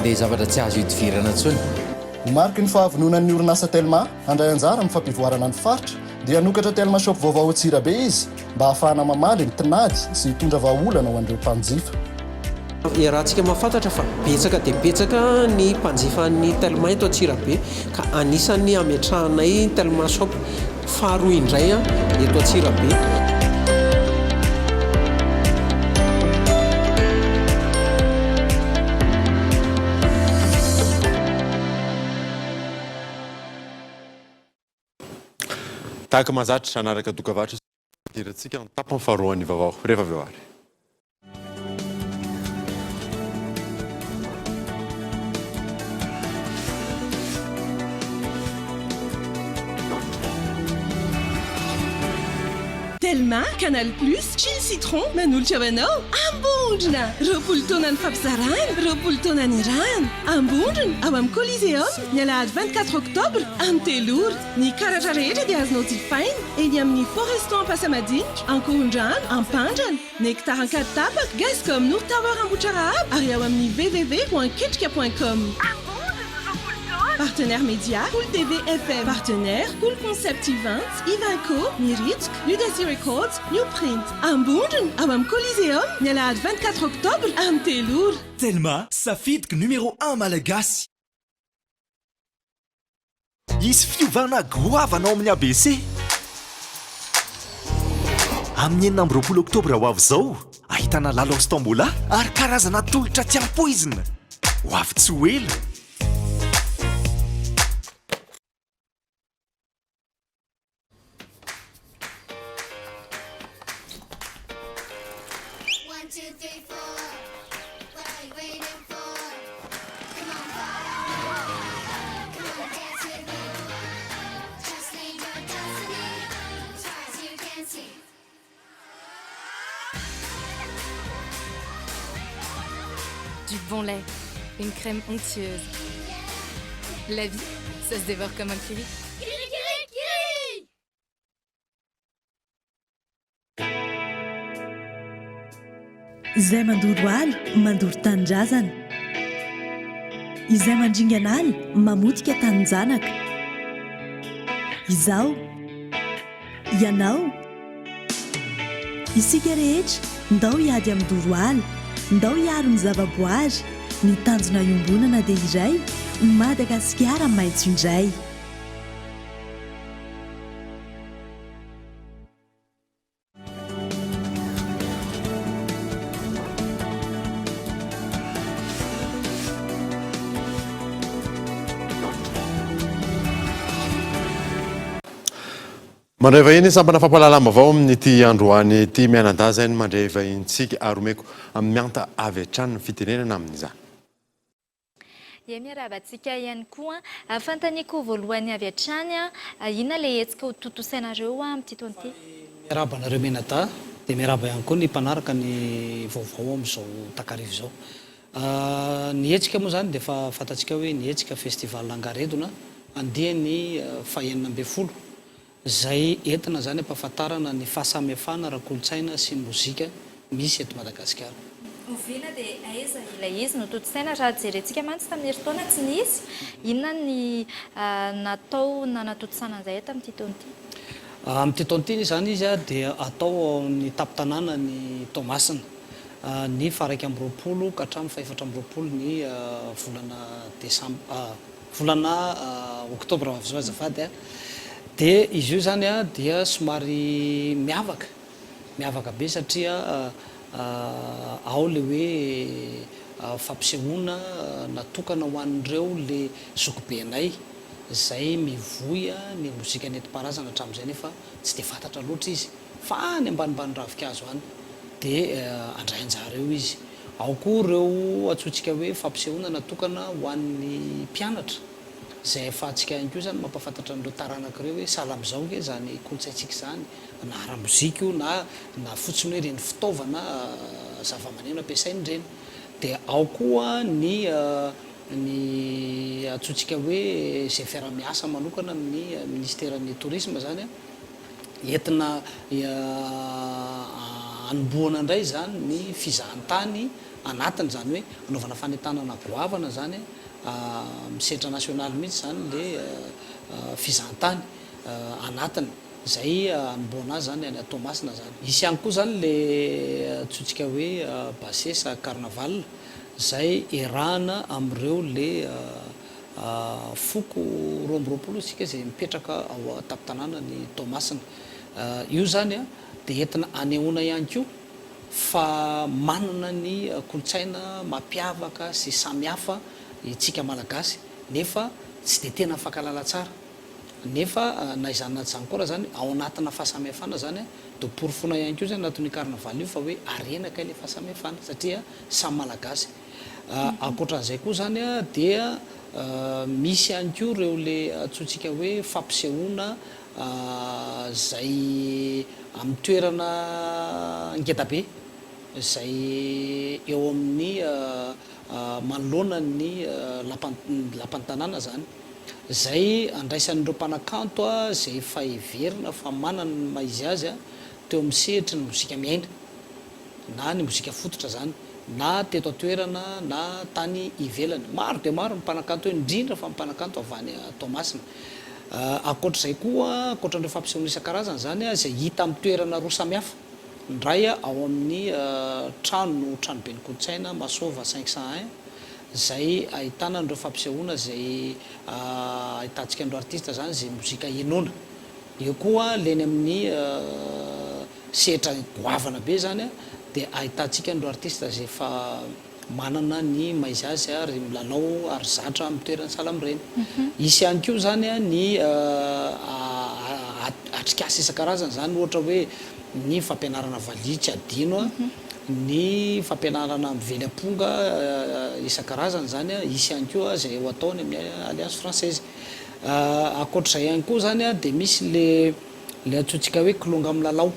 dia zavatra tsy azo hidivirana intsony. Mariky ny fahavononan'ny orinasa Telma handray anjara amin'ny fampivoarana ny faritra dia nokatra Telma Shop vaovao Antsirabe izy mba ahafahana mamaly ny tinady sy hitondra vahaolana ho an'ireo mpanjifa. Iarahantsika mahafantatra fa betsaka dia betsaka ny mpanjifan'ny Telma eto Antsirabe ka anisan'ny ametrahanay Telma Shop faharoa indray eto Antsirabe. Tahaka mahazatra anaraka dokavatra irantsika ny tapany faharoan'ny vaovao rehefa avy eo ary. Telma, Canal Plus, Chill Citron, Manoltra Vanao, ambondrona, roapolo ny fampizaran, roapolo ny rano, ambondrona, ao amin'ny Coliseum, ny alahady 24 octobre, amin'ny Telora, ny karatra rehetra dia azonao jifaina, eny amin'ny Foreston Passamadinika, Ankorondrano, Ampandrana, Nectar en 4 tapaka, Gascom Nour Tower Ambohitrarahaba, ary ao amin'ny www.ketrika.com. Partenaire média, Cool TV FM. Partenaire, Cool Concept Events, Ivanco, Miritsk, Ludacy Records, Newprint. Ambondron, Awam Coliseum, ny alahady 24 octobre, amin'ny Telora. Telma, safidiko numéro 1 malagasy. Isy fiovana goavanao amin'ny ABC. Amin'ny 9 octobre ho avy zao, ahitana lalao stambola ary karazana tolotra tiampoizina. Ho avy tsy ho ela. bon lait, une crème onctueuse. La vie, ça se dévore comme un kiwi. Izay mandoro aly mandoro tanindrazana, izay mandringana aly mamotika taninjanaka. Izaho, ianao, isika rehetra ndao hiady amin'ny doro aly, ndao hiaro ny zavaboary, ny tanjona iombonana dia iray, Madagasikara maitso indray. Mandray vahiny sampana fampalalama avao amin'ity androany ity mianadaza ny mandray vahintsika aromeko amin'ny mianta avy hatrany ny fitenenana amin'izany. Ia miarabantsika ihany koa fantaniko voalohany avy hatrany inona ilay hetsika ho totosainareo amin'ity taona ity. Miarabanareo menada dia miaraba ihany koa ny mpanaraka ny vaovao amin'izao takarivo izao. Ny hetsika moa zany dia efa fantatsika hoe ny hetsika festival Angaredona andiany fahaenina ambin'ny folo. Zay entina zany ampahafantarana ny fahasamihafana ara-kolontsaina sy mozika misy eto Madagasikara. Oviana dia aiza ilay izy no totosaina raha jerentsika mantsy tamin'ny herintaona tsy nisy. Inona ny natao na natotosana an'izay eto amin'ity taona ity? Amin'ity taona ity zany izy dia atao ny tapitanàna ny Tomasina ny faraika amby roapolo ka hatramin'ny faefatra amby roapolo ny volana oktobra avy azafady. Dia izy io zany dia somary miavaka be satria ao le hoe fampisehoana natokana ho an'ireo le zokibenay zay mivoy ny mozika nentim-paharazana hatramin'izay nefa tsy dia fantatra loatra izy fa ny ambanimbany ravikazo any dia andray anjareo izy. Ao koa ireo atsotsika hoe fampisehoana natokana ho an'ny mpianatra zay ahafahantsika ihany koa zany mampafantatra an'ireo taranaka ireo hoe sahala amin'izao ke zany kolontsaintsika zany na ara-mozika io na fotsiny hoe reny fitaovana zava-maneno ampiasainy ireny. Dia ao koa ny atsotsika hoe zay fiara-miasa manokana amin'ny ministeran'ny tourisme zany entina anombohana indray zany ny fizahantany anatiny zany hoe anaovana fanentanana goavana zany centre national mihitsy zany le fizahantany anatiny zay anombohana azy zany any Tomasina zany. Isy ihany koa zany le atsotsika hoe basesa carnaval zay erahana amin'ireo le foko roa amby roapolo isika zay mipetraka ao tapitanàna ny Tomasina. Io zany dia entina anehoana ihany koa fa manana ny kolontsaina mampiavaka sy samihafa itsika malagasy nefa tsy dia tena fankalala tsara nefa na izany naty zany koa zany ao anatina fahasamihafana zany dia porofona ihany koa zany anatin'ny carnaval io fa hoe arenaka ilay fahasamihafana satria samy malagasy. Ankoatran'izay koa zany dia misy ihany koa ireo le atsotsika hoe fampisehoana zay amin'ny toerana ngeda-be zay eo amin'ny manoloana ny lapan'ny tanàna zany zay andraisan'ireo mpanakanto zay efa heverina fa manana ny maizy azy teo amin'ny sehitry ny mozika miaina na ny mozika fototra zany na teto atoerana na tany ivelany. Maro dia maro ny mpanakanto hoe indrindra fa mpanakanto avy any Tomasina. Ankoatr'izay koa ankoatran'ireo fampisehoana isan-karazany zany zay hita amin'ny toerana roa samihafa. Ndray ao amin'ny tranobe ny kolontsaina Masova 501 zay ahitana an'ireo fampisehoana zay ahitantsika an'ireo artista zany zay mozika henoana. Io koa leny amin'ny sehatra goavana be zany dia ahitantsika an'ireo artista zay efa manana ny maizy azy ary milalao ary zatra amin'ny toerana sahalan'ireny. Isy ihany koa zany ny atrikasa isan-karazany zany ohatra hoe ny fampianarana valia tsy adino ny fampianarana mively amponga isan-karazany zany isy ihany koa zay ho ataony amin'ny alliance française. Ankoatr'izay ihany koa zany dia misy le atsotsika hoe kilonga amin'ny lalao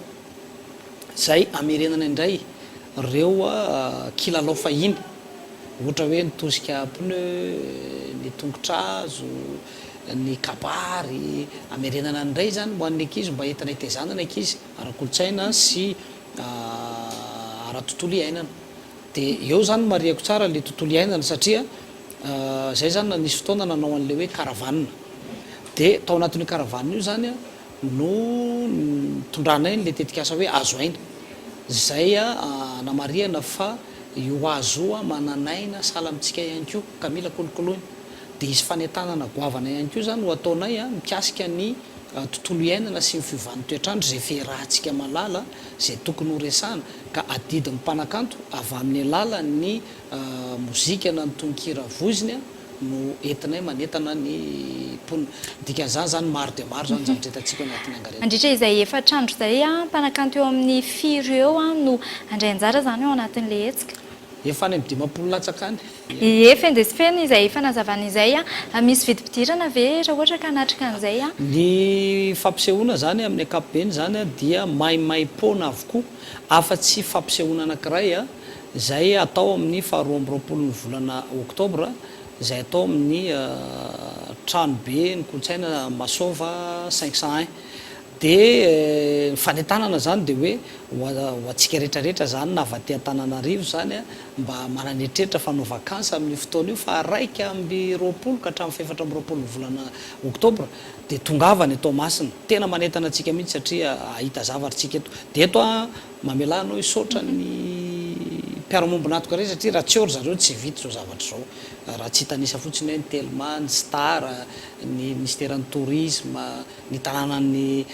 zay amerenana indray ireo kilalao fahiny ohatra hoe nitosika pneu, ny tongotrazo, ny kabary, amerenana ndray zany ho an'ny ankizy mba entina hitezanana ankizy ara-kolotsaina sy ara-tontolo iainana. Dia eo zany mariako tsara le tontolo iainana satria zay zany nisy fotoana nanao an'le hoe karavanina. Dia tao anatin'io karavanina io zany no tondranay le tetikasa hoe azo aina. Zay namariana fa io azo io mananaina sahala amintsika ihany koa ka mila kolokoloina. Dia izy fanentanana goavana ihany koa zany ho ataonay mikasika ny tontolo iainana sy ny fiovan'ny toetrandro zay firahantsika malala zay tokony ho resahana ka adidin'ny mpanakanto avy amin'ny alalan'ny mozika na ny tononkira voziny no entinay manentana ny mponina. Dikan'izany zany maro dia maro zany zavatra hitantsika anatin'ny angarena. Mandritra izay efatrandro zay mpanakanto eo amin'ny 4 eo no andray anjara zany eo anatin'le hetsika. Efa any amin'ny 50 latsakany. Efa indesifeny izay efa nazavana izay misy vidim-pidirana ve raha ohatra ka hanatrika an'izay Ny fampisehoana zany amin'ny ankapobeny zany dia maimai-pona avokoa afa-tsy fampisehoana anankiray zay atao amin'ny 12 volana oktobra zay atao amin'ny tranobe ny kolotsaina Masova 501. Dia fanentanana zany dia hoe ho antsika rehetrarehetra zany na avy aty Antananarivo zany mba mananeritreritra fanao vakansa amin'ny fotoana io fa 1-20 ka hatramin'ny 4 volana oktobra dia tongavany atao masina. Tena manentana antsika mihitsy satria ahita zavatritsika eto. Dia eto mamelanao hisaotra ny mpiara-mombona atoka rey satria raha tsy ôry zareo tsy vita zao zavatra zao. Raha tsy hitanisa fotsiny hoe ny Telma, ny Star, ny ministèren'ny tourisme, ny tanànan'ny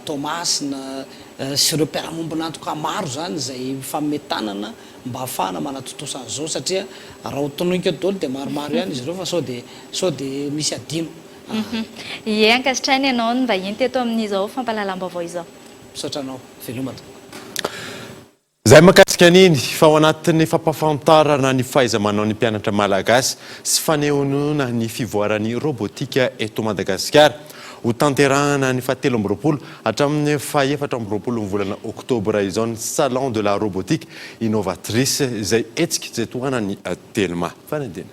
Tomasina sy ireo mpiara-mombona atoka maro zany zay fametanana mba ahafahana manatotosa an'izao satria raha hotonoika eto daholo dia maromaro ihany izy ireo fa sao dia misy adino. Ie, ankasitrainy ianao ny vahiny teto amin'izao fampahalalam-baovao izao. Misaotra anao, velomana. Zay makasika an'iny fa ao anatin'ny fampafantarana ny fahaiza-manao ny mpianatra malagasy sy fanehoana ny fivoaran'ny robotika eto Madagasikara ho tanterahana ny 17 hatramin'ny 14 volana oktobra izao ny salon de la robotique innovatrice izay etsika izay tohana ny Telma. Fanadina.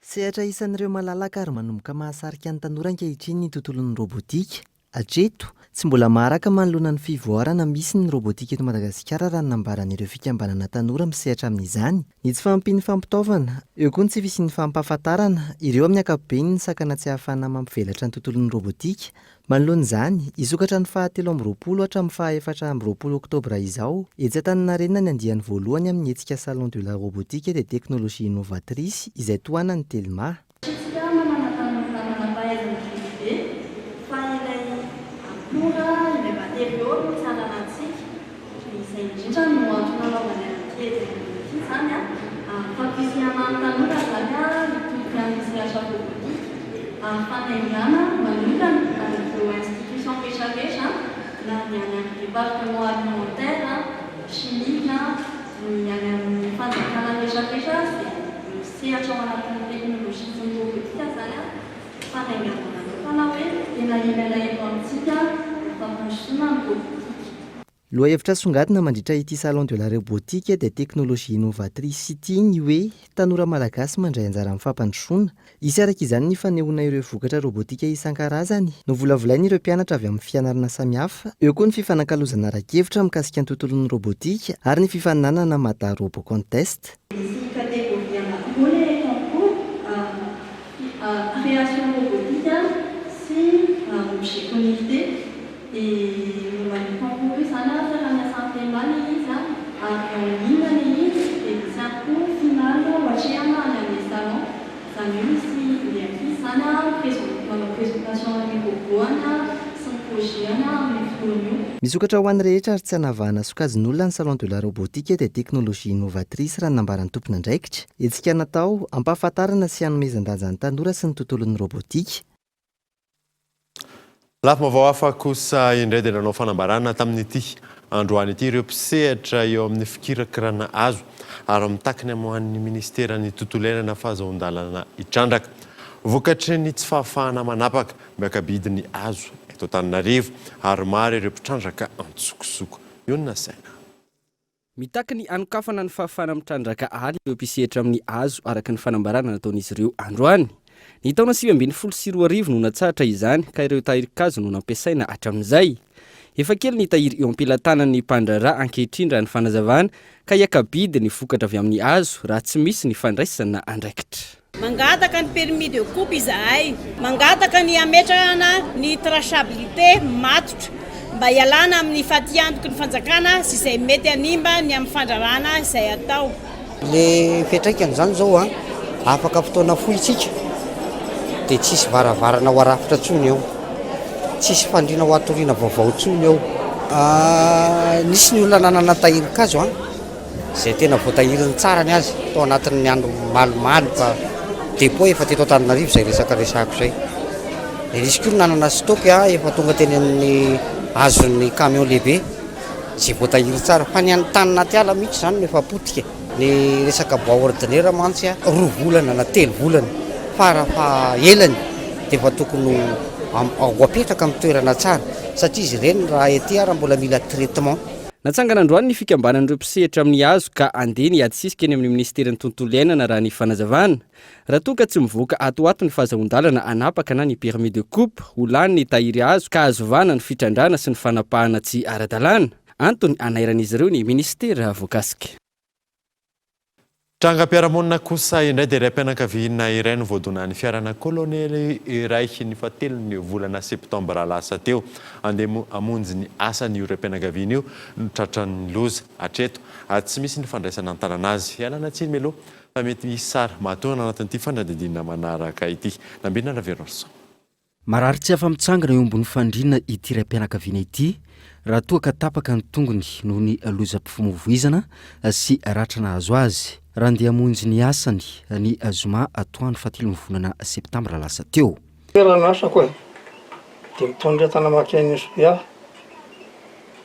Sehatra isan'ireo malalaka ary manomboka mahasarika ny tanora ankehitriny ny tontolon'ny robotika. Hatreto tsy mbola maharaka manoloana ny fivoarana misy ny robotika eto Madagasikara raha nambaran'ireo fikambanana tanora misehatra amin'izany. Ny tsy fampiny fampitaovana, eo koa ny tsy fisian'ny fampahafantarana, ireo amin'ny ankapobeny ny sakana tsy ahafahana mampivelatra ny tontolon'ny robotika. Manoloan'izany, isokatra ny 17 hatramin'ny 14 oktobra izao, etsy Antaninarenina ny andiany voalohany amin'ny hetsika salon de la robotique des technologies innovatrices izay tohana ny Telma. Ilay matériaux tsy ananatsika izay indrindra no antony anaovana an'ity zany fampisihana ny tanora zany mitodika amin'ny sehatra robotika fanaingana manokana amin'ireo institution rehetrarehetra na ny any amin'ny département alimentaire, chimique, ny any amin'ny fanjakana rehetrarehetra izay misehatra ao anatin'ny teknolojia sy ny robotika zany fanaingana manokana hoe tena ilaina eto amintsika fampandrosoana ny robotika. Lohahevitra songadina mandritra ity salon de la robotique des technologies innovatrices ity ny hoe tanora malagasy mandray anjara amin'ny fampandrosoana. Isy araka izany ny fanehoana ireo vokatra robotika isan-karazany no volavolain'ireo mpianatra avy amin'ny fianarana samihafa. Eo koa ny fifanankalozana araka-hevitra mikasika ny tontolon'ny robotika ary ny fifaninanana Mada Robo Contest. Misy kategoria anankiroa ilay concours création robotique sy objet connecté. Ny concours zany fiara-miasan'ny Telma ilay izy ary en ligne ilay izy dia misy ankoa final hoatrehana any amin'ny salon. Izany hoe misy ilay ankizy zany manao présentation amin'ny roboany sy ny projet-any amin'ny fotoana io. Misokatra ho an'ny rehetra ary tsy hanavahana sokajin'olona ny salon de la robotique des technologies innovatrices raha nambaran'ny tompona andraikitra. Etsika natao ampahafantarana sy hanomezan-danja ny tanora sy ny tontolon'ny robotika. Lafo hafa kosa indray dia nanao fanambarana tamin'ity androany ity ireo mpisehatra eo amin'ny fikirakirana azo ary mitakiny amin'ny ministeran'ny tontolo iainana fahazoan-dalana hitrandraka. Vokatry ny tsy fahafahana manapaka miakabidiny azo eto Antananarivo ary maro ireo mpitrandraka antsokosoko. Io ny nasaina. mitaka ny anokafana ny fahafana mitrandraka aly eo ampisehatra amin'ny azo araka ny fanambarana nataon'izy ireo androany ny taona 2012 no natsahatra izany ka ireo tahirikazo no nampiasaina hatramin'izay efa kely ny tahiry eo ampilatanany mpandrara ankehitriny raha ny fanazavana ka iakabidy ny vokatra avy amin'ny azo raha tsy misy ny fandraisana andraikitra mangataka ny permis de coupe izahay mangataka ny ametrahana ny traçabilité matotra mba hialana amin'ny fatiantoky ny fanjakana sy izay mety animba ny amin'ny fandrarana izay atao le fetraikany zany zao a afaka fotoana foitsika dia tsisy varavarana ho arafitra tsony eo tsisy fandriana ho atoriana vaovao tsony eo nisy ny olona nanana tahirikazo a zay tena voatahiriny tsara ny azy tao anatin'ny andro malimaly fa depo efa teto Antananarivo zay resaka resako zay dia nisy koa nanana stock a efa tonga teny amin'ny azon'ny camion lehibe zay voatahiry tsara fa ny antanina atiala mihitsy zany efa potika ny resaka bois ordinaire mantsy a 2 volana na 3 volana farafa elany dia efa tokony ho apetraka amin'ny toerana tsara satria izy ireny raha ety raha mbola mila traitement natsangana androany ny fikambanan'ireo mpisehatra amin'ny azo ka andeha ny adisisika eny amin'ny ministeran'ny tontolo iainana raha ny fanazavana raha toa ka tsy mivoaka atoato ny fahazahondalana anapaka na ny permis de coupe ho lany ny tahiry azo ka azovana ny fitrandrana sy ny fanapahana tsy ara-dalàna antony anairan'izy ireo ny ministera voakasika Trangam-piarahamonina kosa indray dia iray mpianakaviana iray no voadonan'ny fiarana kolonely iray ny fahatelony volana septambra lasa teo andeha amonjy ny asany io iray mpianakaviana io no tratran'ny loza hatreto tsy misy ny fandraisana an-tanana azy ialana tsiny meloha fa mety misy sara matoana anatin'ity fandradidina manaraka ity nambina raverorso marary tsy afa-mitsangana eo ambony fandriana ity iray mpianakaviana ity raha toa ka tapaka ny tongony noho ny lozam-pifamoivoizana sy ratrana azo azy raha ndeha hamonjy ny asany ny zoma atoandro fahatelony volana septambra lasa teo raha asako e dia mitondra entana makeny Sobe aho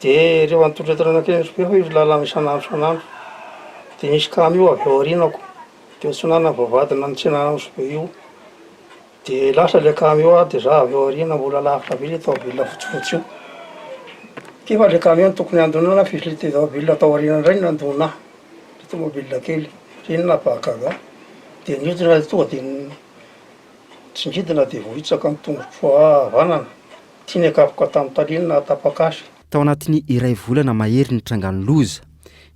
dia rehefa mitondra entana makeny Sobe fa izy lalana isan'andro isan'andro dia nisy camion avy ao aorianako dia tsonana vavadina ny tsenana Sobe io dia lasa ilay camion a dia za avy ao aoriana mbola lavitra be ilay taovila fotsifotsy io kefa ilay camion tokony andonana fa izy ilay taovila tao aoriana indray no andona tomobile kely inona bakaga dia nidina tonga dia tsingidina dia vohitsaka ny tongotra havanana tiany akapoka tamin'ny talinina tapakasy tao anatin'ny iray volana mahery ny trangano loza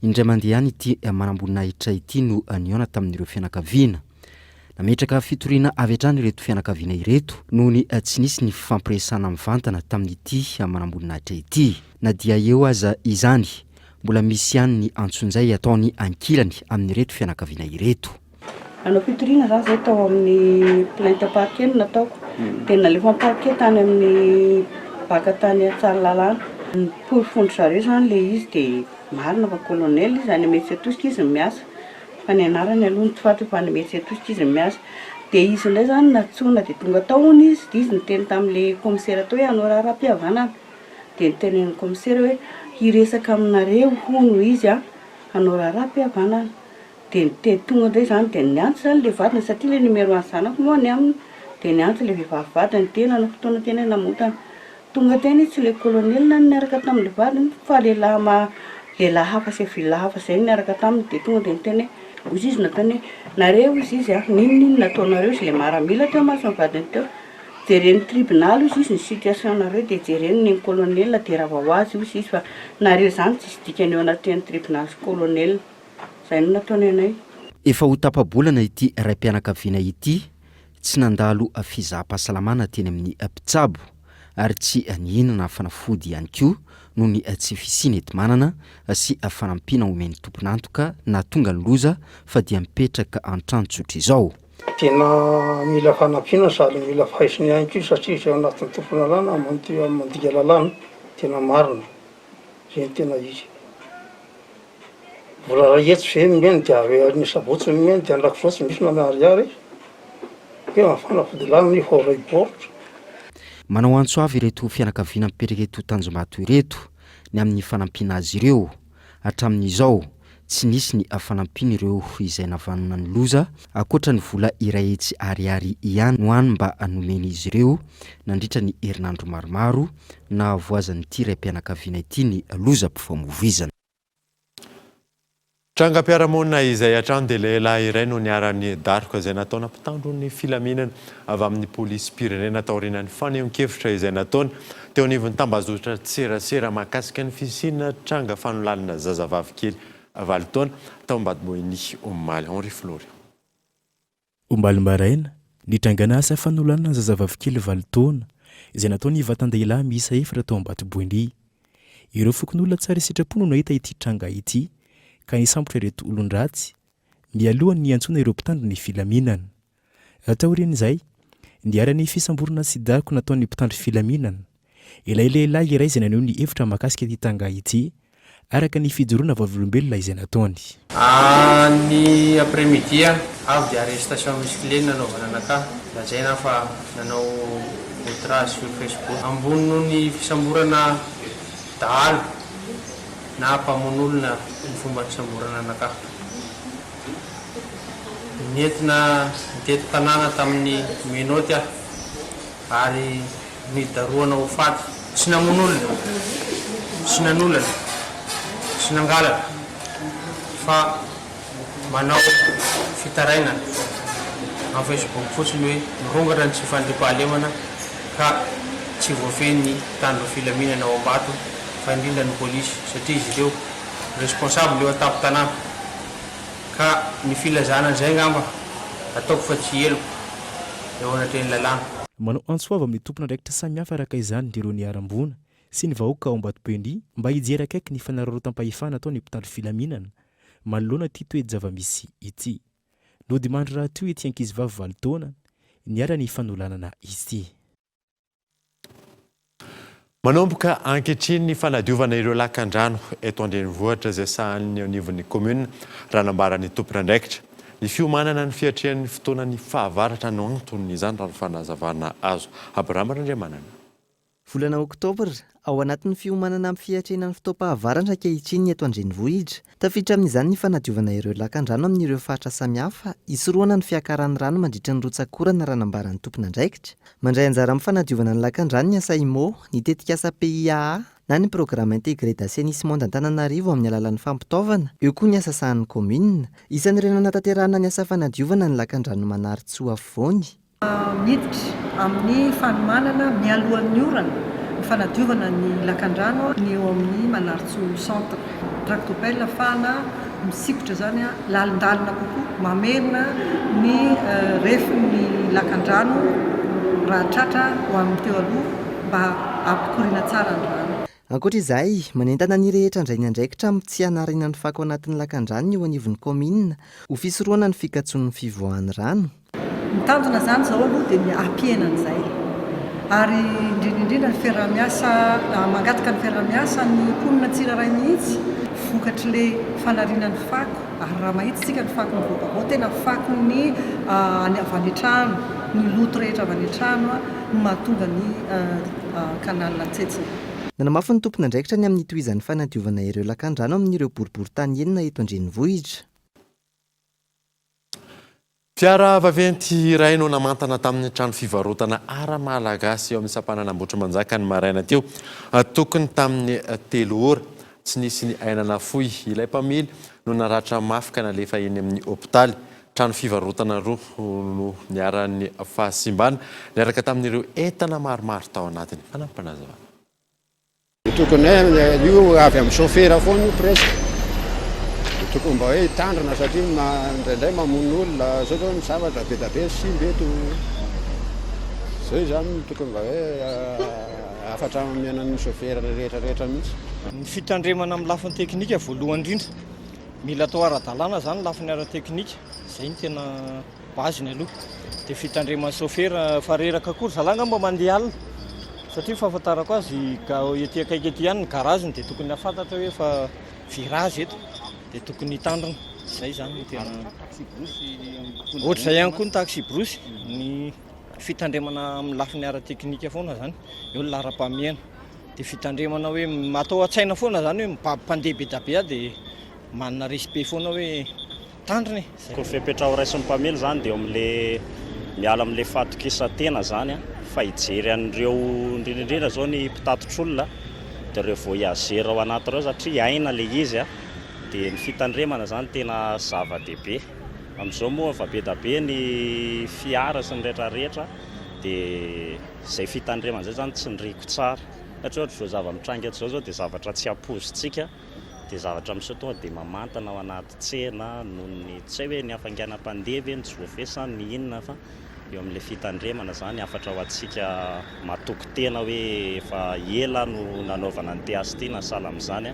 indray mandeha ihany ity manambonina ity no niona tamin'ireo fianakaviana nametraka fitoriana avy hatrany ireto fianakaviana ireto noho ny tsy nisy ny fampiresana mivantana tamin'ity manambonina ity na dia eo aza izany mbola misy ihany ny antsonjay ataony ankilany amin'ny reto fianakaviana ireto anao fitoriana zany zay tao amin'ny plainte parquet nataoko dia nalefa parquet tany amin'ny baka tany Tsaralalàna ny porofondro zareo zany le izy dia marina fa colonel izy any Metsy Atosika izy miasa fa ny anarany aloha ny tofatry fa ny Metsy Atosika izy miasa dia izy indray zany natsona dia tonga tao hony izy dia izy niteny tamin'le commissaire atao hoe anao raharaham-pihavanana dia nitenen'ny commissaire hoe hiresaka aminareo hono izy anao raharaham-pihavanana dia niteny tonga indray zany dia niantso zany le vadina satria le numéro any zanako moa ny aminy dia niantso le vehivavy vadina ny tena anao fotoana tena namotana tonga teny tsy le colonel na niaraka tamin'le vadina fa lehilahy hafa sy vilahy hafa zay niaraka taminy dia tonga dia niteny hoe izy izy nataony nareo izy ninonino nataonareo izy le maramila teo maso ny vadiny teo jereny tribunal izy izy ny situation nareo dia jereny ny colonel dia raha ho azy izy fa nareo zany tsy sy dikany eo anatin'ny tribunal sy colonel zay no nataony anay efa ho tapa-bolana ity ray mpianakaviana ity tsy nandalo fizaham-pahasalamana teny amin'ny mpitsabo ary tsy nihinana fanafody ihany koa noho ny tsy fisiny ety manana sy fanampiana omeny tomponantoka na tonga ny loza fa dia mipetraka an-trantsotra izao tena mila fanampiana sady mila fahaisiny ihany koa satria izay anatin'ny tompona lalàna mandiga lalàna tena marina zay ny tena izy vola raha etsy ve mimeny dia avy ny sabotsy mimeny dia andraky fotsy misy manariary hoe mafanafody lalàna ny faoray baoritra manao antso avy ireto fianakaviana mipetraka eto Tanjombato ireto ny amin'ny fanampiana azy ireo hatramin'izao tsy nisy ny fanampiana ireo izay navanona ny loza akoatra ny vola iray etsy ariary ihany no hany mba hanomeny izy ireo nandritra ny herinandro maromaro na voazan'ity ray mpianakaviana ity ny loza-pifamoivoizana Trangam-piarahamonina izay hatrany dia lehilahy iray no niara-ny daroka izay nataona mpitandro ny filaminana avy amin'ny polisy pirenena taorian'ny fanehoan-kevitra izay nataony teo anivon'ny tambazotra tserasera mahakasika ny fisiana tranga fanolalana zazavavy kely 20 taona tao Ambatoboiny Omaly. Henri Flory. Omaly maraina ny trangana asa fanolalana zazavavy kely 20 taona izay nataony vatan-dehilahy miisa 4 tao Ambatoboiny. Ireo fokon'olona tsara sitrapon'ny no nahita ity tranga ity ka nisambotra ireto olon-dratsy mialohan'ny niantsona ireo mpitandro ny filaminana. Taorian'izay niara-ny fisamborana sidako nataon'ny mpitandro filaminana ilay lehilahy iray izay naneho ny hevitra mahakasika ity tranga ity araka ny fijoroana vavolombelona izay nataony. Ny après-midi avy dia arrestation misy clé nanaovana anakahy lazaina fa nanao outrage sur Facebook ambony noho ny fisamborana dahalo na mpamon'olona ny fomba fisamborana anakahy. Nentina niteto tanàna tamin'ny menoty aho ary nidaroana ho faty tsy namon'olona tsy nanolana sy nangalana fa manao fitarainana amin'ny Facebook fotsiny hoe nirongatra ny tsy fandriam-pahalemana ka tsy voafeny tandro filaminana ao Ambato fa indrindra ny polisy satria izy ireo responsable eo an-tampon-tanàna ka ny filazana izay ngamba ataoko fa tsy eloko eo anatreny lalàna. Manao antsoava amin'ny tompona ndraikitra samihafa araka izany ireo niarambona sy ny vahoaka ao Ambatoboiny mba hijery akaiky ny fanararotam-pahefana atao ny mpitandro filaminana manoloana ity toety zava-misy ity. Nody mandry raha teo ety ankizivavy 20 taona niara-ny fanolanana izy. Manomboka ankehitriny ny fanadiovana ireo lakan-drano eto Andrenivohitra izay sahan'ny anivon'ny commune raha nambaran'ny tompona ndraikitra. Ny fiomanana ny fiatrian'ny fotoanan'ny fahavaratra no antony izany raha fanazavana azo. Abraham Randriamanana. Volana Oktobra ao anatin'ny fiomanana amin'ny fiatrenan'ny fotoam-pahavaratra ankehitriny eto Andrenivohitra tafiditra amin'izany ny fanadiovana ireo lakan-drano amin'ireo faritra samihafa isoroana ny fiakaran'ny rano mandritra ny rotsakorana raha nambaran'ny tompona ndraikitra. Mandray anjara amin'ny fanadiovana ny lakan-drano ny Asaimo, ny tetika asa PIAA na ny programme intégré d'assainissement d'Antananarivo amin'ny alalan'ny fampitaovana, eo koa ny asa sahan'ny commune. Isan'ireo nanatanterahana ny asa fanadiovana ny lakan-drano Manaritsoa afovoany. Miditra amin'ny fanomanana mialohan'ny orana ny fanadiovana ny lakan-drano ny eo amin'ny Manaritsoa centre. Tractopelle ahafahana misikotra zany lalindalina kokoa mamerina ny refin'ny lakan-drano raha tratra ho amin'ny teo aloha mba ampikoriana tsara ny rano. Ankoatra izay, manentana ny rehetra indray ny andraikitra amin'ny tsy hanarina ny fako anatin'ny lakan-drano eo anivon'ny commune ho fisoroana ny fikatson'ny fivoahan'ny rano. Ny tanjona zany zao aloha dia ny ampihenan'izay ary indrindrindrindra ny fiarah-miasa mangataka ny fiarah-miasa ny mponina tsirairay mihitsy vokatry le fanariana ny fako ary raha mahitsy tsika ny fako ny vaovao tena fako ny any avy any trano ny loto rehetra avy any trano no mahatonga ny kanalina tsetsina. Nanamafy ny tompona ndraikitra ny amin'ny tohizan'ny fanadiovana ireo lakan-drano amin'ireo boribory-tany enina eto Andrenivohitra. Fiara vaventy iray no namantana tamin'ny trano fivarotana ara-malagasy eo amin'ny sampanana Ambohitrimanjaka ny maraina teo. Tokony tamin'ny 3 ora tsy nisy ny ainana fohy. Ilay mpamily no naratra mafy ka nalefa eny amin'ny hôpitaly. Trano fivarotana roa no niaran'ny fahasimbana niaraka tamin'ireo entana maromaro tao anatiny. Fanampanazavana. Tokony io avy amin'ny chauffeur foana io presque. Tokony mba hoe tandrina satria indraindray mamono olona zao zao ny zavatra be da be sy mbeto. Zay zany tokony mba hoe afatra miainan'ny chauffeur rehetra mihitsy. Ny fitandremana amin'ny lafiny teknika voalohany indrindra mila atao ara-dalàna zany lafiny ara-teknika. Zay ny tena baziny aloha. Dia fitandreman'ny chauffeur fareraka koa zalanga mba mandeha alina. Satria fahafantarako azy ety akaiky ety ihany ny garaziny dia tokony hafantatra hoe fa virage eto dia tokony hitandrina. Zay zany ny tena ohatr'izay ihany koa ny taxi brosy ny fitandremana amin'ny lafiny ara-teknika foana zany eo ny lara-pamihana dia fitandremana hoe atao an-tsaina foana zany hoe mpandeha be da be dia manana respect foana hoe tandriny. Koa fipetraho raisin'ny mpamily zany dia amin'le miala amin'le fatokisa-tena zany fa hijery an'ireo indrindrindrindra zao ny mpitatitr'olona dia ireo voyageur ao anaty ireo satria aina le izy dia ny fitandremana zany tena zava-dehibe. Amin'izao moa fa be da be ny fiara sy ny rehetrarehetra dia izay fitandremana zay zany tsy niriko tsara satria ohatra zao zava-mitranga zao dia zavatra tsy ampozintsika dia zavatra misy tonga dia mamantana ao anaty tsena noho ny tsy hoe ny hafainganam-pandeha ve ny jofesa ny inona fa eo amin'ilay fitandremana zany afatra ho antsika matoky tena hoe efa ela no nanaovana ny teasy ity na sala amin'izany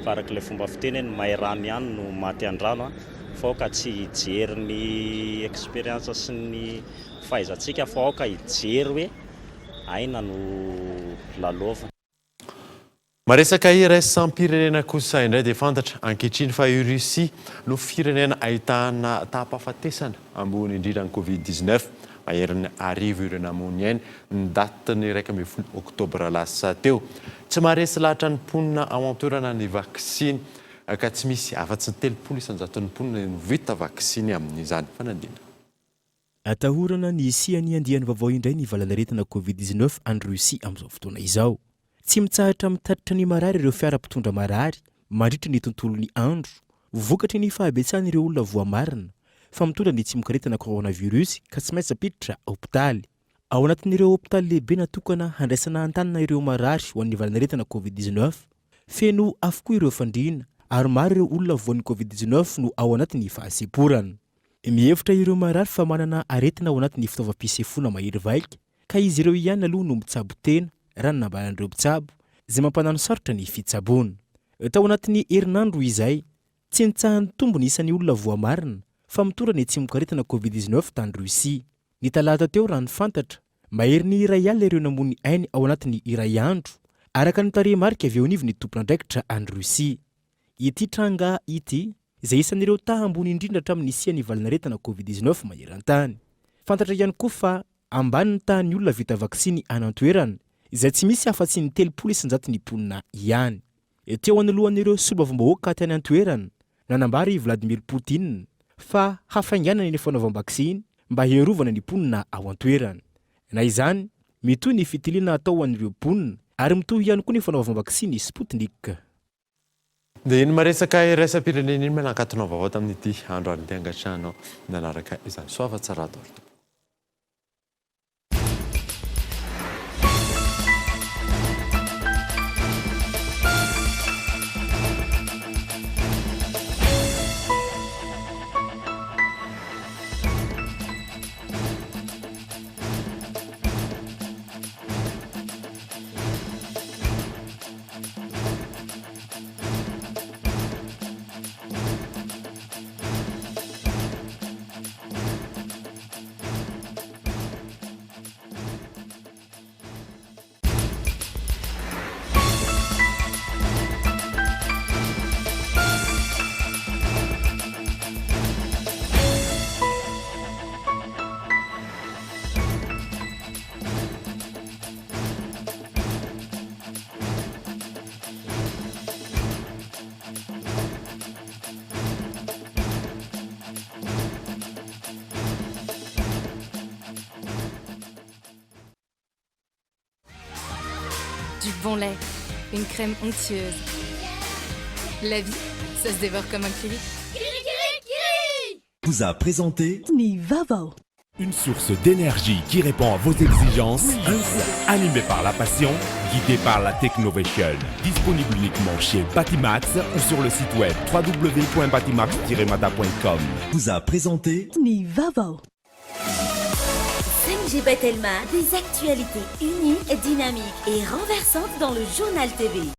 fa arak'ilay fomba fiteny ny mahay rano ihany no maty an-drano fa ka tsy hijery ny expérience sy ny fahaizantsika fa ao ka hijery hoe aina no lalaova. Maresaka iraisam-pirenena kosa indray dia fantatra ankehitriny fa i Russia no firenena ahitana tahampahafatesana ambony indrindra ny Covid-19 maheriny arivo ireo namonia ny daty ny 1 oktobra lasa teo. Tsy maharesy lahatra ny mponina ao an-toerana ny vaksiny ka tsy misy afa-tsy ny 300,000 mponina no vita vaksiny amin'izany fanadina. Atahorana ny isian'ny andiany vaovao indray ny valanaretina Covid-19 any Russia amin'izao fotoana izao. Tsy mitsahatra mitatitra ny marary ireo fiara-pitondra marary mandritra ny tontolon'ny andro, vokatry ny fahabetsan'ireo olona voamarina fa mitondra ny tsy mikaretina coronavirus ka tsy maintsy apiditra hopitaly. Ao anatin'ireo hopitaly lehibe natokana handraisana an-tanana ireo marary ho an'ny valanaretina Covid-19 feno avokoa ireo fandriana ary maro ireo olona voan'ny Covid-19 no ao anatin'ny fahaseporana. Mihevitra ireo marary fa manana aretina ao anatin'ny fitaovam-pisefoana mahery vaika ka izy ireo ihany aloha no mitsabo tena raha ny nambaran'ireo mpitsabo izay mampanano sarotra ny fitsaboana. Tao anatin'ny herinandro izay tsy nitsahan'ny tombony isan'ny olona voamarina fa mitondra ny tsy mikaretina Covid-19 tany Russia. Ny talata teo raha ny fantatra mahery ny iray alina ireo namony ainy ao anatin'ny iray andro araka ny tarehimarika avy eo anivon'ny tompon'andraikitra any Russia. Ity tranga ity izay isan'ireo taha ambony indrindra hatramin'ny isian'ny valanaretina Covid-19 maheran-tany. Fantatra ihany koa fa ambany ny tahan'ny olona vita vaksiny an-toerana izay tsy misy afa-tsy ny 300,000 mponina ihany. Teo anoloan'ireo solombavambahoaka tany an-toerana nanambary Vladimir Poutine fa hafainganana ny fanaovam-baksiny mba hierovana ny mponina ao an-toerana. Na izany mitohy ny fitiliana atao an'ireo mponina ary mitohy ihany koa ny fanaovam-baksiny Sputnik. Dia iny maresaka iraisam-pirenena iny manankatonao vaovao tamin'ity andro ary angatranao nanaraka izany soava tsara atao. Du bon lait, une crème onctueuse. La vie, ça se dévore comme un kiwi. Vous a présenté Nivavo. Une source d'énergie qui répond à vos exigences. Un son animé par la passion, guidé par la technovation. Disponible uniquement chez Batimax ou sur le site web www.batimax-mada.com. Vous a présenté Nivavo. 5G Batelma, des actualités uniques, dynamiques et renversantes dans le journal TV.